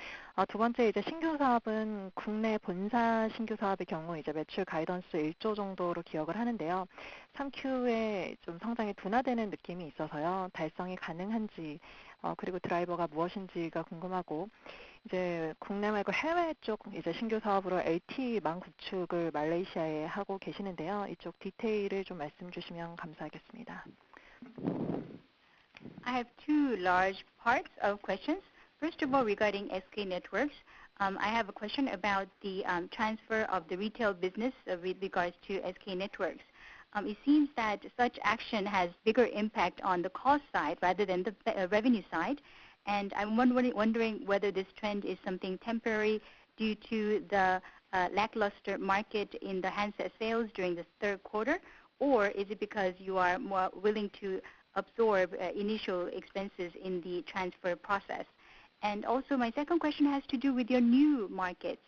두 번째 이제 신규 사업은 국내 본사 신규 사업의 경우 이제 매출 가이던스 1조 정도로 기억을 하는데요. 3Q에 좀 성장이 둔화되는 느낌이 있어서요. 달성이 가능한지, 그리고 드라이버가 무엇인지가 궁금하고, 이제 국내 말고 해외 쪽 이제 신규 사업으로 LTE망 구축을 말레이시아에 하고 계시는데요. 이쪽 디테일을 좀 말씀 주시면 감사하겠습니다. I have two large parts of questions. First of all, regarding SK Networks, I have a question about the transfer of the retail business with regards to SK Networks. It seems that such action has bigger impact on the cost side rather than the revenue side. And I'm wondering whether this trend is something temporary due to the lackluster market in the handset sales during the third quarter, or is it because you are more willing to absorb initial expenses in the transfer process? And also my second question has to do with your new markets.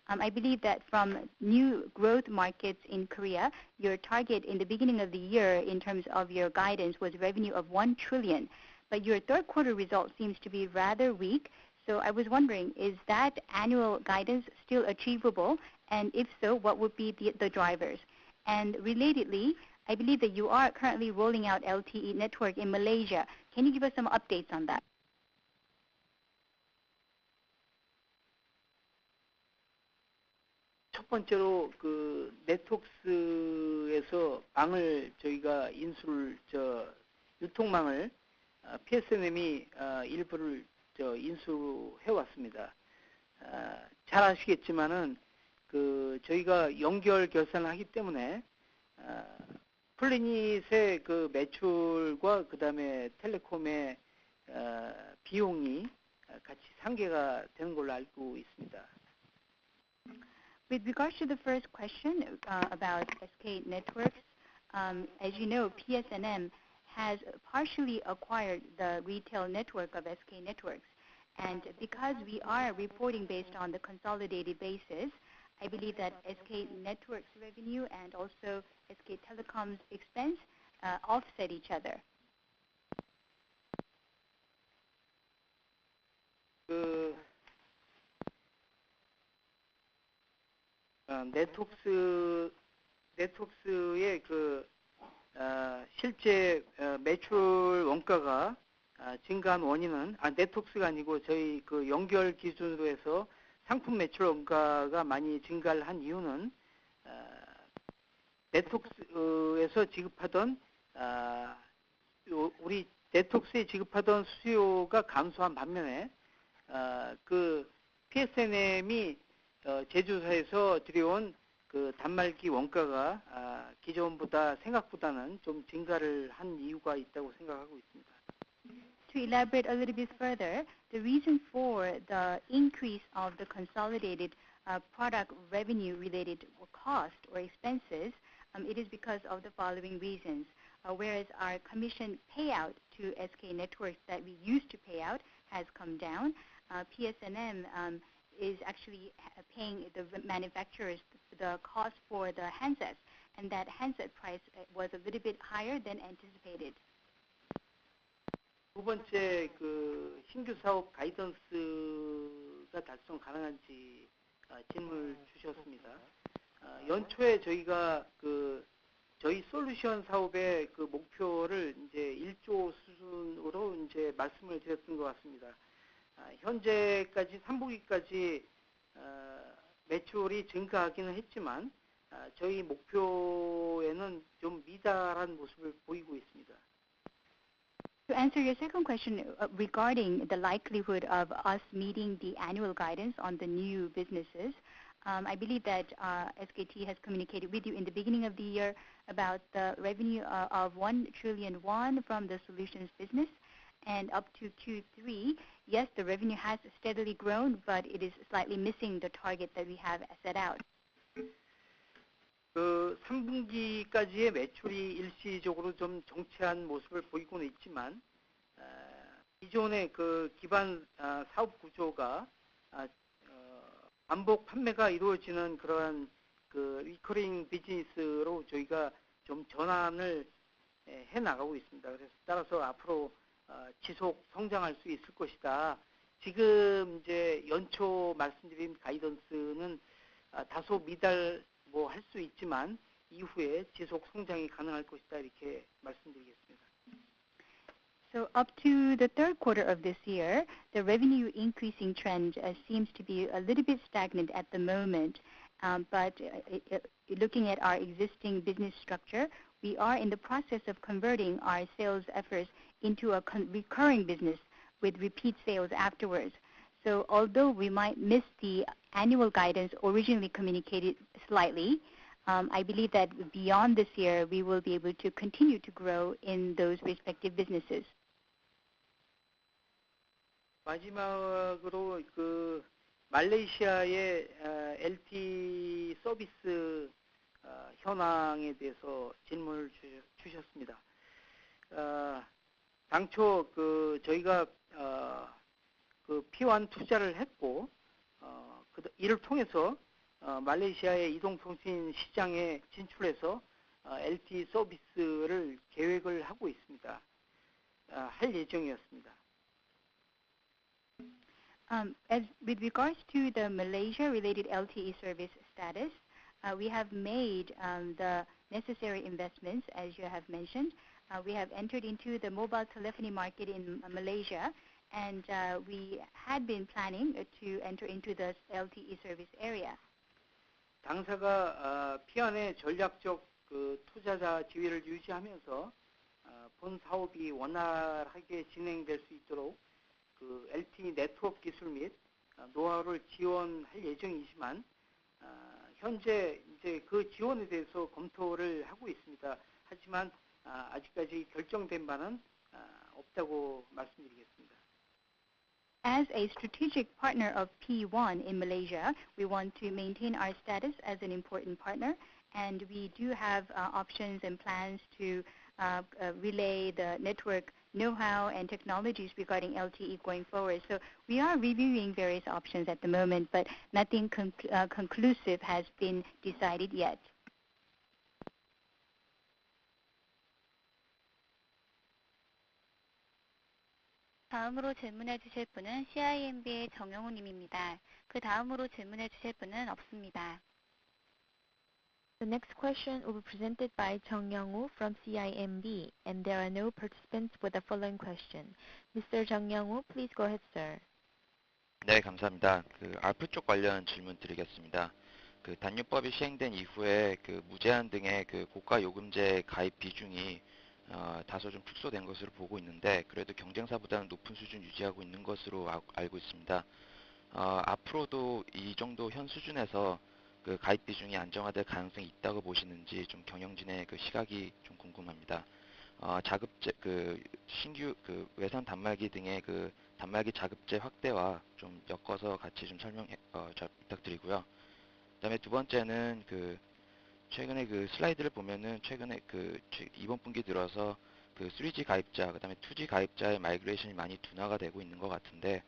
I believe that from new growth markets in Korea, your target in the beginning of the year in terms of your guidance was revenue of 1 trillion. But your third quarter result seems to be rather weak. So I was wondering, is that annual guidance still achievable? And if so, what would be the drivers? And relatedly, I believe that you are currently rolling out LTE network in Malaysia. Can you give us some updates on that? 첫 번째로 그 네트웍스에서 망을 저희가 유통망을 PSNM이 일부를 인수해 왔습니다. 잘 아시겠지만은 그 저희가 연결 결산을 하기 때문에 플래닛의 그 매출과 그다음에 텔레콤의 비용이 같이 상계가 되는 걸로 알고 있습니다. With regards to the first question about SK Networks, as you know, PSNM has partially acquired the retail network of SK Networks. And because we are reporting based on the consolidated basis, I believe that SK Networks revenue and also SK Telecom's expense offset each other. 네트웍스의 실제 매출 원가가 증가한 원인은 네트웍스가 아니고 저희 그 연결 기준으로 해서 상품 매출 원가가 많이 증가를 한 이유는 네트웍스에서 지급하던 우리 네트웍스에 지급하던 수요가 감소한 반면에 그 PSNM이 제조사에서 들여온 그 단말기 원가가 기존보다 생각보다는 좀 증가를 한 이유가 있다고 생각하고 있습니다. To elaborate a little bit further, the reason for the increase of the consolidated product revenue related cost or expenses, it is because of the following reasons. Whereas our commission payout to SK Networks that we used to pay out has come down, PSNM is actually paying the manufacturers the cost for the handsets, and that handset price was a little bit higher than anticipated. 두 번째 그 신규 사업 가이던스가 달성 가능한지 질문을 주셨습니다. 연초에 저희가 그 저희 솔루션 사업의 그 목표를 이제 1조 수준으로 이제 말씀을 드렸던 것 같습니다. 현재까지 3분기까지 매출이 증가하기는 했지만 저희 목표에는 좀 미달한 모습을 보이고 있습니다. To answer your second question regarding the likelihood of us meeting the annual guidance on the new businesses, I believe that SKT has communicated with you in the beginning of the year about the revenue of 1 trillion won from the solutions business. And up to Q3, yes, the revenue has steadily grown, but it is slightly missing the target that we have set out. 그 3분기까지의 매출이 일시적으로 좀 정체한 모습을 보이고는 있지만 기존의 그 기반 사업 구조가 반복 판매가 이루어지는 그러한 그 리커링 비즈니스로 저희가 좀 전환을 해 나가고 있습니다. 그래서 따라서 앞으로 지속 성장할 수 있을 것이다. 지금 이제 연초 말씀드린 가이던스는 다소 미달 할 수 있지만 이후에 지속 성장이 가능할 것이다 이렇게 말씀드리겠습니다. So up to the third quarter of this year, the revenue increasing trend seems to be a little bit stagnant at the moment. But looking at our existing business structure, we are in the process of converting our sales efforts into a recurring business with repeat sales afterwards. So although we might miss the annual guidance originally communicated slightly, I believe that beyond this year, we will be able to continue to grow in those respective businesses. 마지막으로 그 말레이시아의 LTE 서비스 현황에 대해서 질문을 주셨습니다. 당초 그 저희가 그 P1 투자를 했고 이를 통해서 말레이시아의 이동통신 시장에 진출해서 LTE 서비스를 계획을 하고 있습니다. 할 예정이었습니다. As with regards to the Malaysia-related LTE service status, we have made the necessary investments, as you have mentioned. We have entered into the mobile telephony market in Malaysia, and we had been planning to enter into the LTE service area. 당사가 피안의 전략적 투자자 지위를 유지하면서 본 사업이 원활하게 진행될 수 있도록 LTE 네트워크 기술 및 노하우를 지원할 예정이지만 현재 이제 그 지원에 대해서 검토를 하고 있습니다. 하지만 아직까지 결정된 바는 없다고 말씀드리겠습니다. As a strategic partner of P1 in Malaysia, we want to maintain our status as an important partner, and we do have options and plans to relay the network know-how and technologies regarding LTE going forward. So we are reviewing various options at the moment, but nothing conclusive has been decided yet. 다음으로 질문해 주실 분은 CIMB의 정영우 님입니다. 그 다음으로 질문해 주실 분은 없습니다. The next question will be presented by Jung Young-woo from CIMB, and there are no participants with the following question. Mr. Jung Young-woo, please go ahead, sir. 네, 감사합니다. ARPU 쪽 관련 질문 드리겠습니다. 단유법이 시행된 이후에 무제한 등의 고가 요금제 가입 비중이 다소 좀 축소된 것으로 보고 있는데, 그래도 경쟁사보다는 높은 수준 유지하고 있는 것으로 알고 있습니다. 앞으로도 이 정도 현 수준에서 가입 비중이 안정화될 가능성이 있다고 보시는지 좀 경영진의 시각이 좀 궁금합니다. 자급제 신규 외산 단말기 등의 단말기 자급제 확대와 좀 엮어서 같이 좀 설명 잘 부탁드리고요. 그다음에 두 번째는 최근에 슬라이드를 보면은 최근에 이번 분기 들어서 3G 가입자, 그다음에 2G 가입자의 마이그레이션이 많이 둔화가 되고 있는 것 같은데,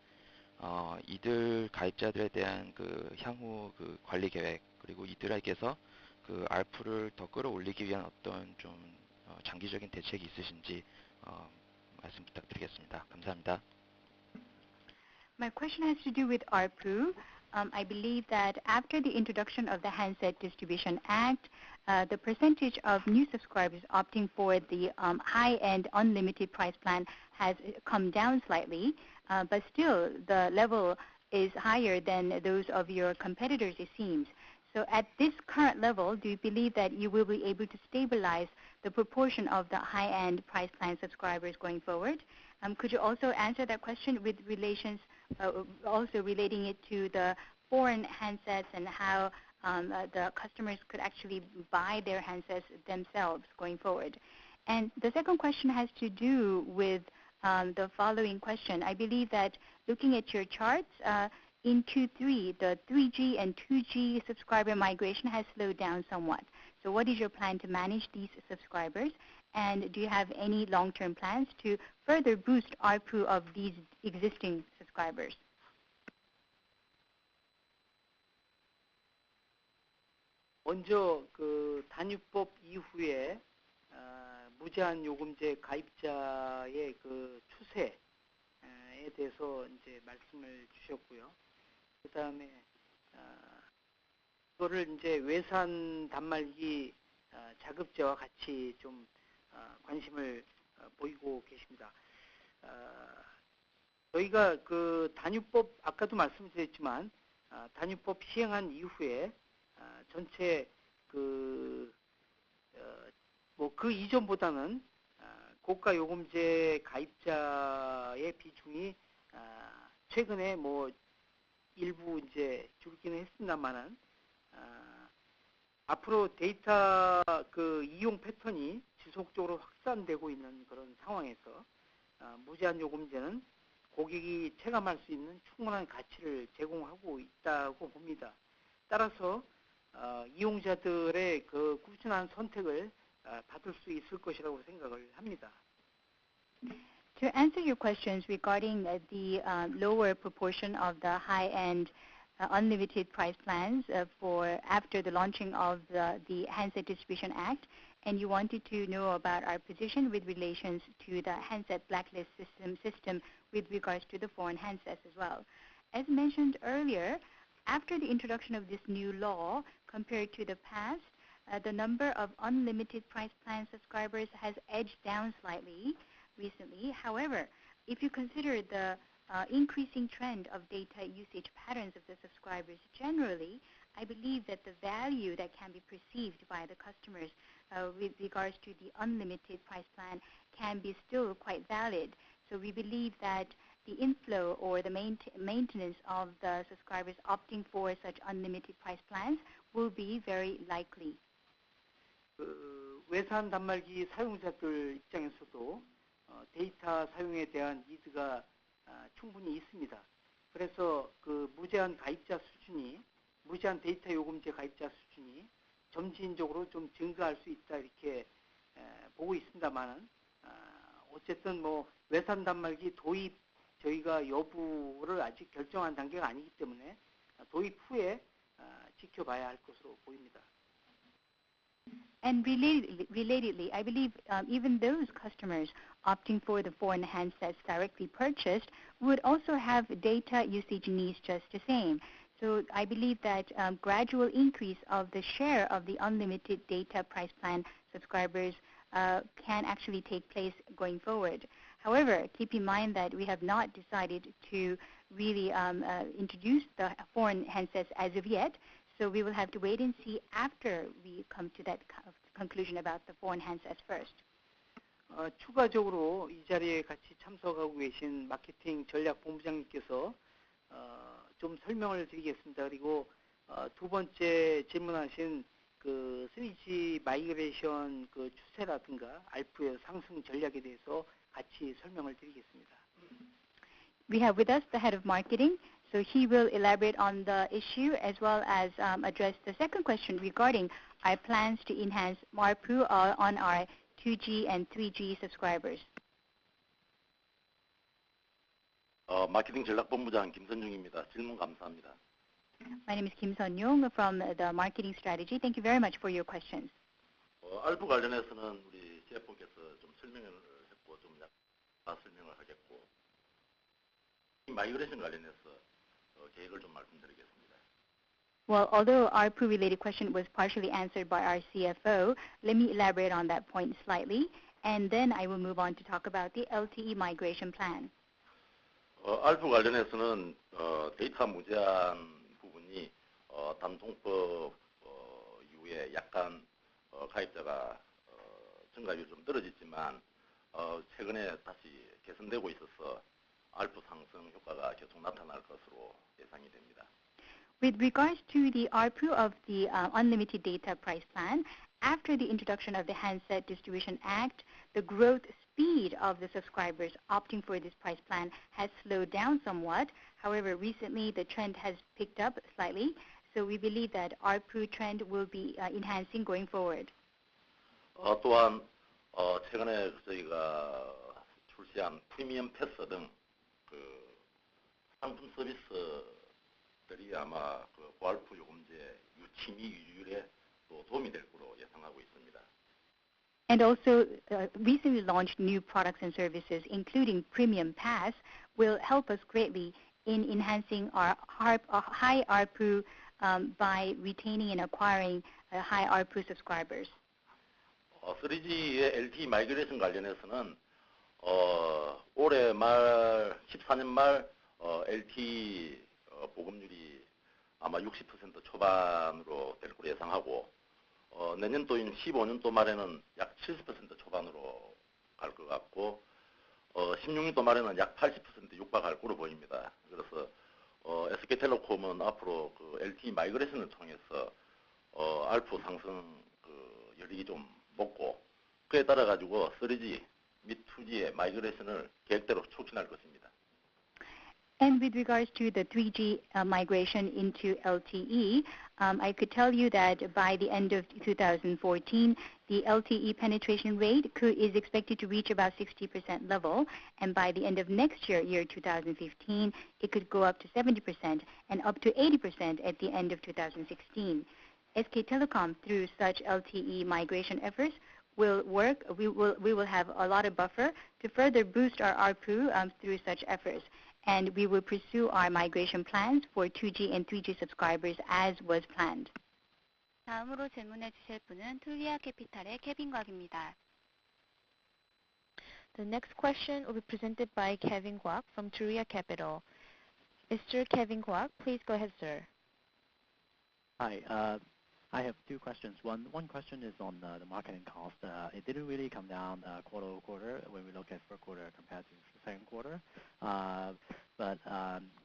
이들 가입자들에 대한 향후 관리 계획, 그리고 이들에게서 ARPU를 더 끌어올리기 위한 어떤 좀 장기적인 대책이 있으신지 말씀 부탁드리겠습니다. 감사합니다. My question has to do with ARPU. I believe that after the introduction of the Handset Distribution Act, the percentage of new subscribers opting for the high-end unlimited price plan has come down slightly, but still the level is higher than those of your competitors, it seems. So at this current level, do you believe that you will be able to stabilize the proportion of the high-end price plan subscribers going forward? Could you also answer that question with relations, also relating it to the foreign handsets and how the customers could actually buy their handsets themselves going forward? And the second question has to do with the following question. I believe that looking at your charts, in Q3, the 3G and 2G subscriber migration has slowed down somewhat. So what is your plan to manage these subscribers? And do you have any long-term plans to further boost ARPU of these existing subscribers? 먼저 단유법 이후에 무제한 요금제 가입자의 추세에 대해서 이제 말씀을 주셨고요. 그 다음에 그거를 이제 외산 단말기 자급제와 같이 좀 관심을 보이고 계십니다. 저희가 단유법 아까도 말씀드렸지만 단유법 시행한 이후에 전체 그 이전보다는 고가 요금제 가입자의 비중이 최근에 일부 이제 줄기는 했습니다만은 앞으로 데이터 이용 패턴이 지속적으로 확산되고 있는 그런 상황에서 무제한 요금제는 고객이 체감할 수 있는 충분한 가치를 제공하고 있다고 봅니다. 따라서 이용자들의 꾸준한 선택을 받을 수 있을 것이라고 생각을 합니다. To answer your questions regarding the lower proportion of the high-end unlimited price plans for after the launching of the Handset Distribution Act, and you wanted to know about our position with relations to the handset blacklist system with regards to the foreign handsets as well. As mentioned earlier, after the introduction of this new law, compared to the past, the number of unlimited price plan subscribers has edged down slightly recently. However, if you consider the increasing trend of data usage patterns of the subscribers generally, I believe that the value that can be perceived by the customers with regards to the unlimited price plan can be still quite valid. So we believe that the inflow or the maintenance of the subscribers opting for such unlimited price plans will be very likely. 외산 단말기 사용자들 입장에서도 데이터 사용에 대한 니즈가 충분히 있습니다. 그래서 그 무제한 가입자 수준이 무제한 데이터 요금제 가입자 수준이 점진적으로 좀 증가할 수 있다 이렇게 보고 있습니다만은 어쨌든 뭐 외산 단말기 도입 저희가 여부를 아직 결정한 단계가 아니기 때문에 도입 후에 지켜봐야 할 것으로 보입니다. And relatedly, I believe even those customers opting for the foreign handsets directly purchased would also have data usage needs just the same. So I believe that gradual increase of the share of the unlimited data price plan subscribers can actually take place going forward. However, keep in mind that we have not decided to really introduce the foreign handsets as of yet. So we will have to wait and see after we come to that conclusion about the foreign handsets first. 추가적으로 이 자리에 같이 참석하고 계신 마케팅 전략 본부장님께서 좀 설명을 드리겠습니다. 그리고 두 번째 질문하신 그 3G 마이그레이션 그 추세라든가 ARPU의 상승 전략에 대해서 같이 설명을 드리겠습니다. We have with us the head of marketing, so he will elaborate on the issue as well as address the second question regarding our plans to enhance ARPU on our 2G and 3G subscribers. 마케팅 전략본부장 김선중입니다. 질문 감사합니다. My name is Kim Sun-young from the marketing strategy. Thank you very much for your questions. 알프 관련해서는 우리 CFO께서 좀 설명을 했고 좀 약간 설명을 하겠고 이 마이그레이션 관련해서 계획을 좀 말씀드리겠습니다. Well, although ARPU-related question was partially answered by our CFO, let me elaborate on that point slightly, and then I will move on to talk about the LTE migration plan. 알프 관련해서는 데이터 무제한 부분이 단통법 이후에 약간 가입자가 증가율이 좀 떨어졌지만 최근에 다시 개선되고 있어서 알프 상승 효과가 계속 나타날 것으로 예상이 됩니다. With regards to the ARPU of the unlimited data price plan, after the introduction of the Handset Distribution Act, the growth speed of the subscribers opting for this price plan has slowed down somewhat. However, recently the trend has picked up slightly, so we believe that ARPU trend will be enhancing going forward. 또한 최근에 저희가 출시한 프리미엄 패스 등 그 상품 서비스들이 아마 그 고알프 요금제 유침이 유지율에 또 도움이 될 거로 예상하고 있습니다. And also, recently launched new products and services, including Premium Pass, will help us greatly in enhancing our high ARPU by retaining and acquiring high ARPU subscribers. 3G의 LTE 마이그레이션 관련해서는 올해 말 14년 말 LTE 보급률이 아마 60% 초반으로 될 거로 예상하고 내년도인 15년도 말에는 약 70% 초반으로 갈 것 같고 16년도 말에는 약 80% 육박할 거로 보입니다. 그래서 SK텔레콤은 앞으로 그 LTE 마이그레이션을 통해서 알프 상승 그 여력이 좀 먹고 그에 따라 가지고 3G 및 2G의 마이그레이션을 계획대로 촉진할 것입니다. And with regards to the 3G migration into LTE, I could tell you that by the end of 2014, the LTE penetration rate is expected to reach about 60% level, and by the end of next year, year 2015, it could go up to 70% and up to 80% at the end of 2016. SK Telecom, through such LTE migration efforts, will work. We will have a lot of buffer to further boost our ARPU through such efforts. And we will pursue our migration plans for 2G and 3G subscribers as was planned. 다음으로 질문해 주실 분은 툴리아 캐피탈의 케빈 곽입니다. The next question will be presented by Kevin Kwok from Turia Capital. Mr. Kevin Kwok, please go ahead, sir. Hi. I have two questions. One question is on the marketing cost. It didn't really come down quarter over quarter when we look at first quarter compared to the second quarter. But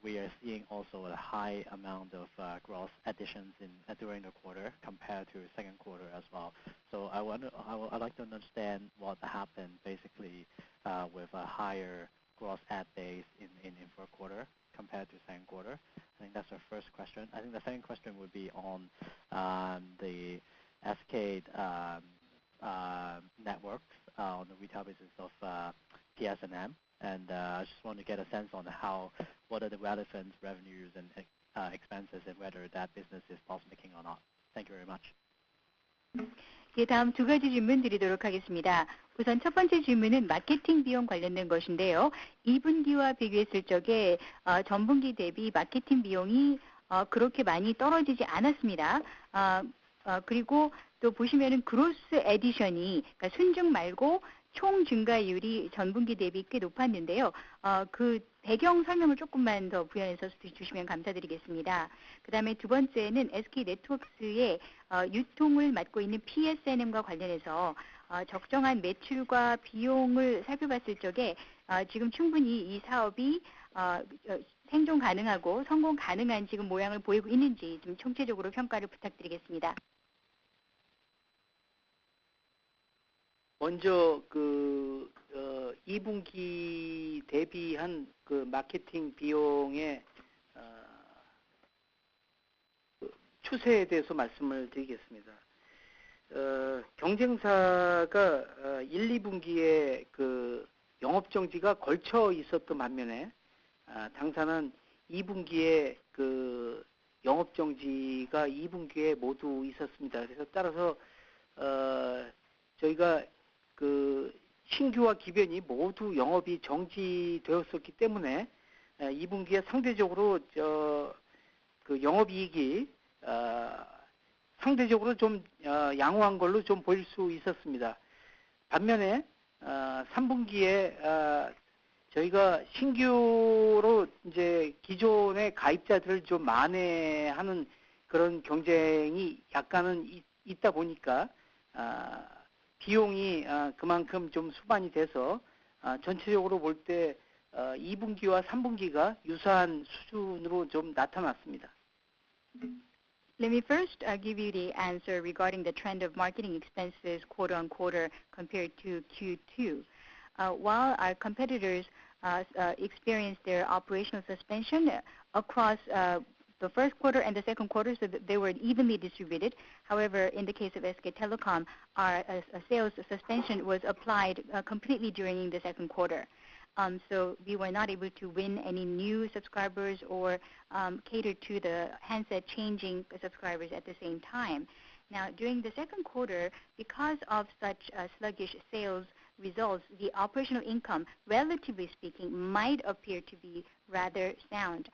we are seeing also a high amount of gross additions during the quarter compared to the second quarter as well. So I'd like to understand what happened basically with a higher gross ad base in first quarter compared to second quarter. I think that's the first question. I think the second question would be on the SK networks on the retail business of PSNM. And I just want to get a sense on what are the relevant revenues and expenses and whether that business is loss-making or not. Thank you very much. 예, 다음 두 가지 질문 드리도록 하겠습니다. 우선 첫 번째 질문은 마케팅 비용 관련된 것인데요. 2분기와 비교했을 적에 전분기 대비 마케팅 비용이 그렇게 많이 떨어지지 않았습니다. 그리고 또 보시면은 그로스 에디션이 그러니까 순증 말고 총 증가율이 전분기 대비 꽤 높았는데요. 그 배경 설명을 조금만 더 부연해서 주시면 감사드리겠습니다. 그 다음에 두 번째는 SK 네트워크스의 유통을 맡고 있는 PSNM과 관련해서 적정한 매출과 비용을 살펴봤을 적에 지금 충분히 이 사업이 생존 가능하고 성공 가능한 지금 모양을 보이고 있는지 좀 총체적으로 평가를 부탁드리겠습니다. 먼저 2분기 대비한 그 마케팅 비용의 추세에 대해서 말씀을 드리겠습니다. 경쟁사가 1, 2분기에 그 영업 정지가 걸쳐 있었던 반면에 당사는 2분기에 그 영업 정지가 2분기에 모두 있었습니다. 그래서 따라서 저희가 그 신규와 기변이 모두 영업이 정지되었었기 때문에 2분기에 상대적으로 그 영업이익이 상대적으로 좀 양호한 걸로 좀 보일 수 있었습니다. 반면에 3분기에 저희가 신규로 이제 기존의 가입자들을 좀 만회하는 그런 경쟁이 약간은 있다 보니까 비용이 그만큼 좀 수반이 돼서 전체적으로 볼 때 2분기와 3분기가 유사한 수준으로 좀 나타났습니다. Let me first give you the answer regarding the trend of marketing expenses quarter on quarter compared to Q2. While our competitors experienced their operational suspension across the first quarter and the second quarter, so that they were evenly distributed. However, in the case of SK Telecom, our sales suspension was applied completely during the second quarter. So we were not able to win any new subscribers or cater to the handset changing subscribers at the same time. Now, during the second quarter, because of such sluggish sales results, the operational income, relatively speaking, might appear to be rather sound.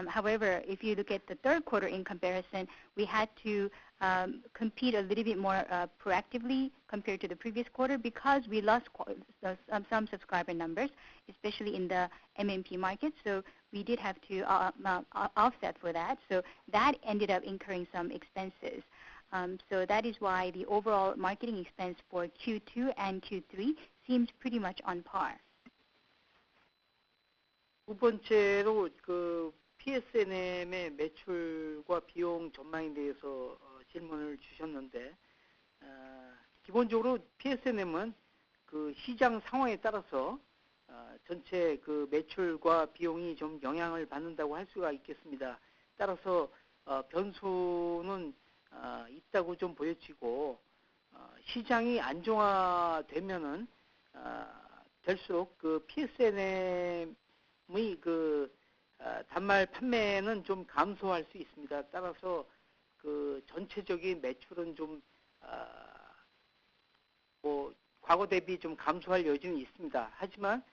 However, if you look at the third quarter in comparison, we had to compete a little bit more proactively compared to the previous quarter because we lost some subscriber numbers, especially in the MNP market. So we did have to offset for that. So that ended up incurring some expenses. So that is why the overall marketing expense for Q2 and Q3 seems pretty much on par. 두 번째로 그 PSNM의 매출과 비용 전망에 대해서 질문을 주셨는데 기본적으로 PSNM은 그 시장 상황에 따라서 전체 그 매출과 비용이 좀 영향을 받는다고 할 수가 있겠습니다. 따라서 변수는 있다고 좀 보여지고 시장이 안정화되면은 될수록 그 PSNM의 그 단말 판매는 좀 감소할 수 있습니다. 따라서 그 전체적인 매출은 좀 뭐 과거 대비 좀 감소할 여지는 있습니다. 하지만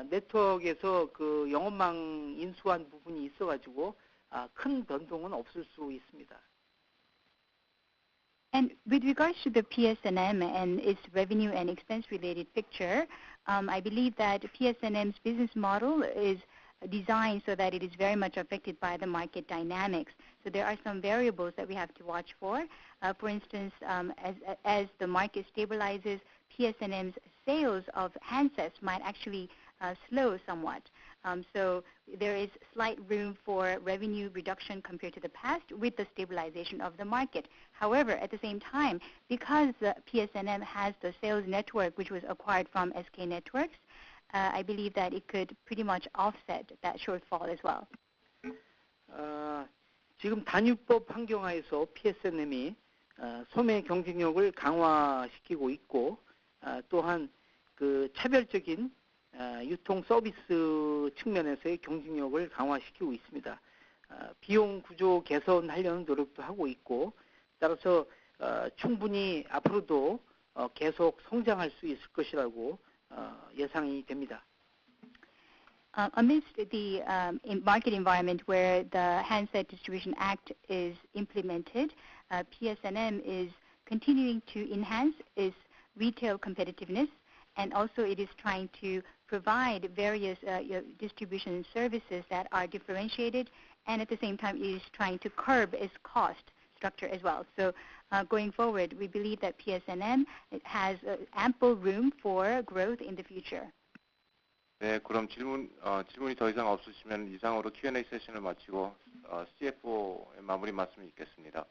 네트워크에서 그 영업망 인수한 부분이 있어가지고 큰 변동은 없을 수 있습니다. And with regards to the PSNM and its revenue and expense related picture, I believe that PSNM's business model is designed so that it is very much affected by the market dynamics. So there are some variables that we have to watch for. For instance, as the market stabilizes, PSNM's sales of handsets might actually slow somewhat. So there is slight room for revenue reduction compared to the past with the stabilization of the market. However, at the same time, because the PSNM has the sales network which was acquired from SK Networks, I believe that it could pretty much offset that shortfall as well. 지금 단유법 환경하에서 PSNM이 소매 경쟁력을 강화시키고 있고 또한 그 차별적인 유통 서비스 측면에서의 경쟁력을 강화시키고 있습니다. 비용 구조 개선하려는 노력도 하고 있고 따라서 충분히 앞으로도 계속 성장할 수 있을 것이라고 예상이 됩니다. Amidst the market environment where the Handset Distribution Act is implemented, PSNM is continuing to enhance its retail competitiveness, and also it is trying to provide various distribution services that are differentiated, and at the same time it is trying to curb its cost structure as well. So going forward, we believe that PSNM has ample room for growth in the future. 네, 그럼 질문이 더 이상 없으시면 이상으로 Q&A 세션을 마치고 CFO의 마무리 말씀을 읽겠습니다.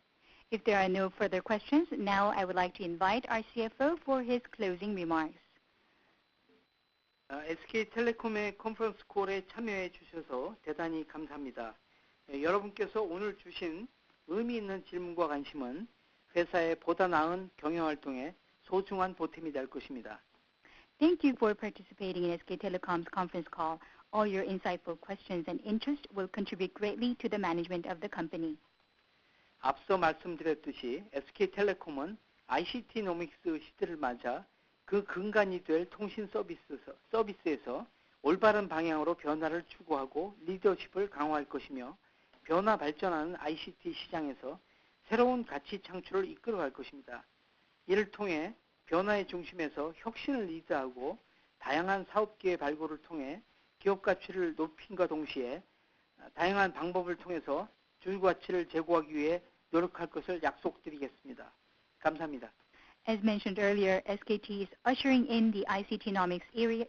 If there are no further questions, now I would like to invite our CFO for his closing remarks. SK텔레콤의 컨퍼런스 콜에 참여해 주셔서 대단히 감사합니다. 여러분께서 오늘 주신 의미 있는 질문과 관심은 회사의 보다 나은 경영활동에 소중한 보탬이 될 것입니다. Thank you for participating in SK Telecom's conference call. All your insightful questions and interest will contribute greatly to the management of the company. 앞서 말씀드렸듯이 SK텔레콤은 ICT 노믹스 시대를 맞아 그 근간이 될 통신 서비스에서 올바른 방향으로 변화를 추구하고 리더십을 강화할 것이며 변화 발전하는 ICT 시장에서 새로운 가치 창출을 이끌어갈 것입니다. 이를 통해 변화의 중심에서 혁신을 리드하고 다양한 사업기회 발굴을 통해 기업 가치를 높임과 동시에 다양한 방법을 통해서 주주 가치를 제고하기 위해 노력할 것을 약속드리겠습니다. 감사합니다. As mentioned earlier, SKT is ushering in the ICTnomics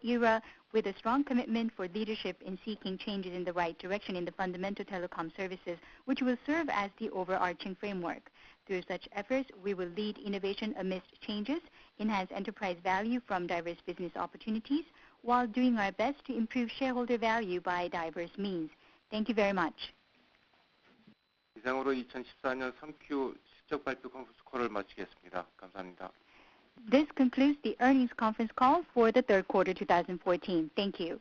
era with a strong commitment for leadership in seeking changes in the right direction in the fundamental telecom services, which will serve as the overarching framework. Through such efforts, we will lead innovation amidst changes, enhance enterprise value from diverse business opportunities, while doing our best to improve shareholder value by diverse means. Thank you very much. 이상으로 2014년 3Q 실적 발표 컨퍼런스 콜을 마치겠습니다. 감사합니다. This concludes the earnings conference call for the third quarter 2014. Thank you.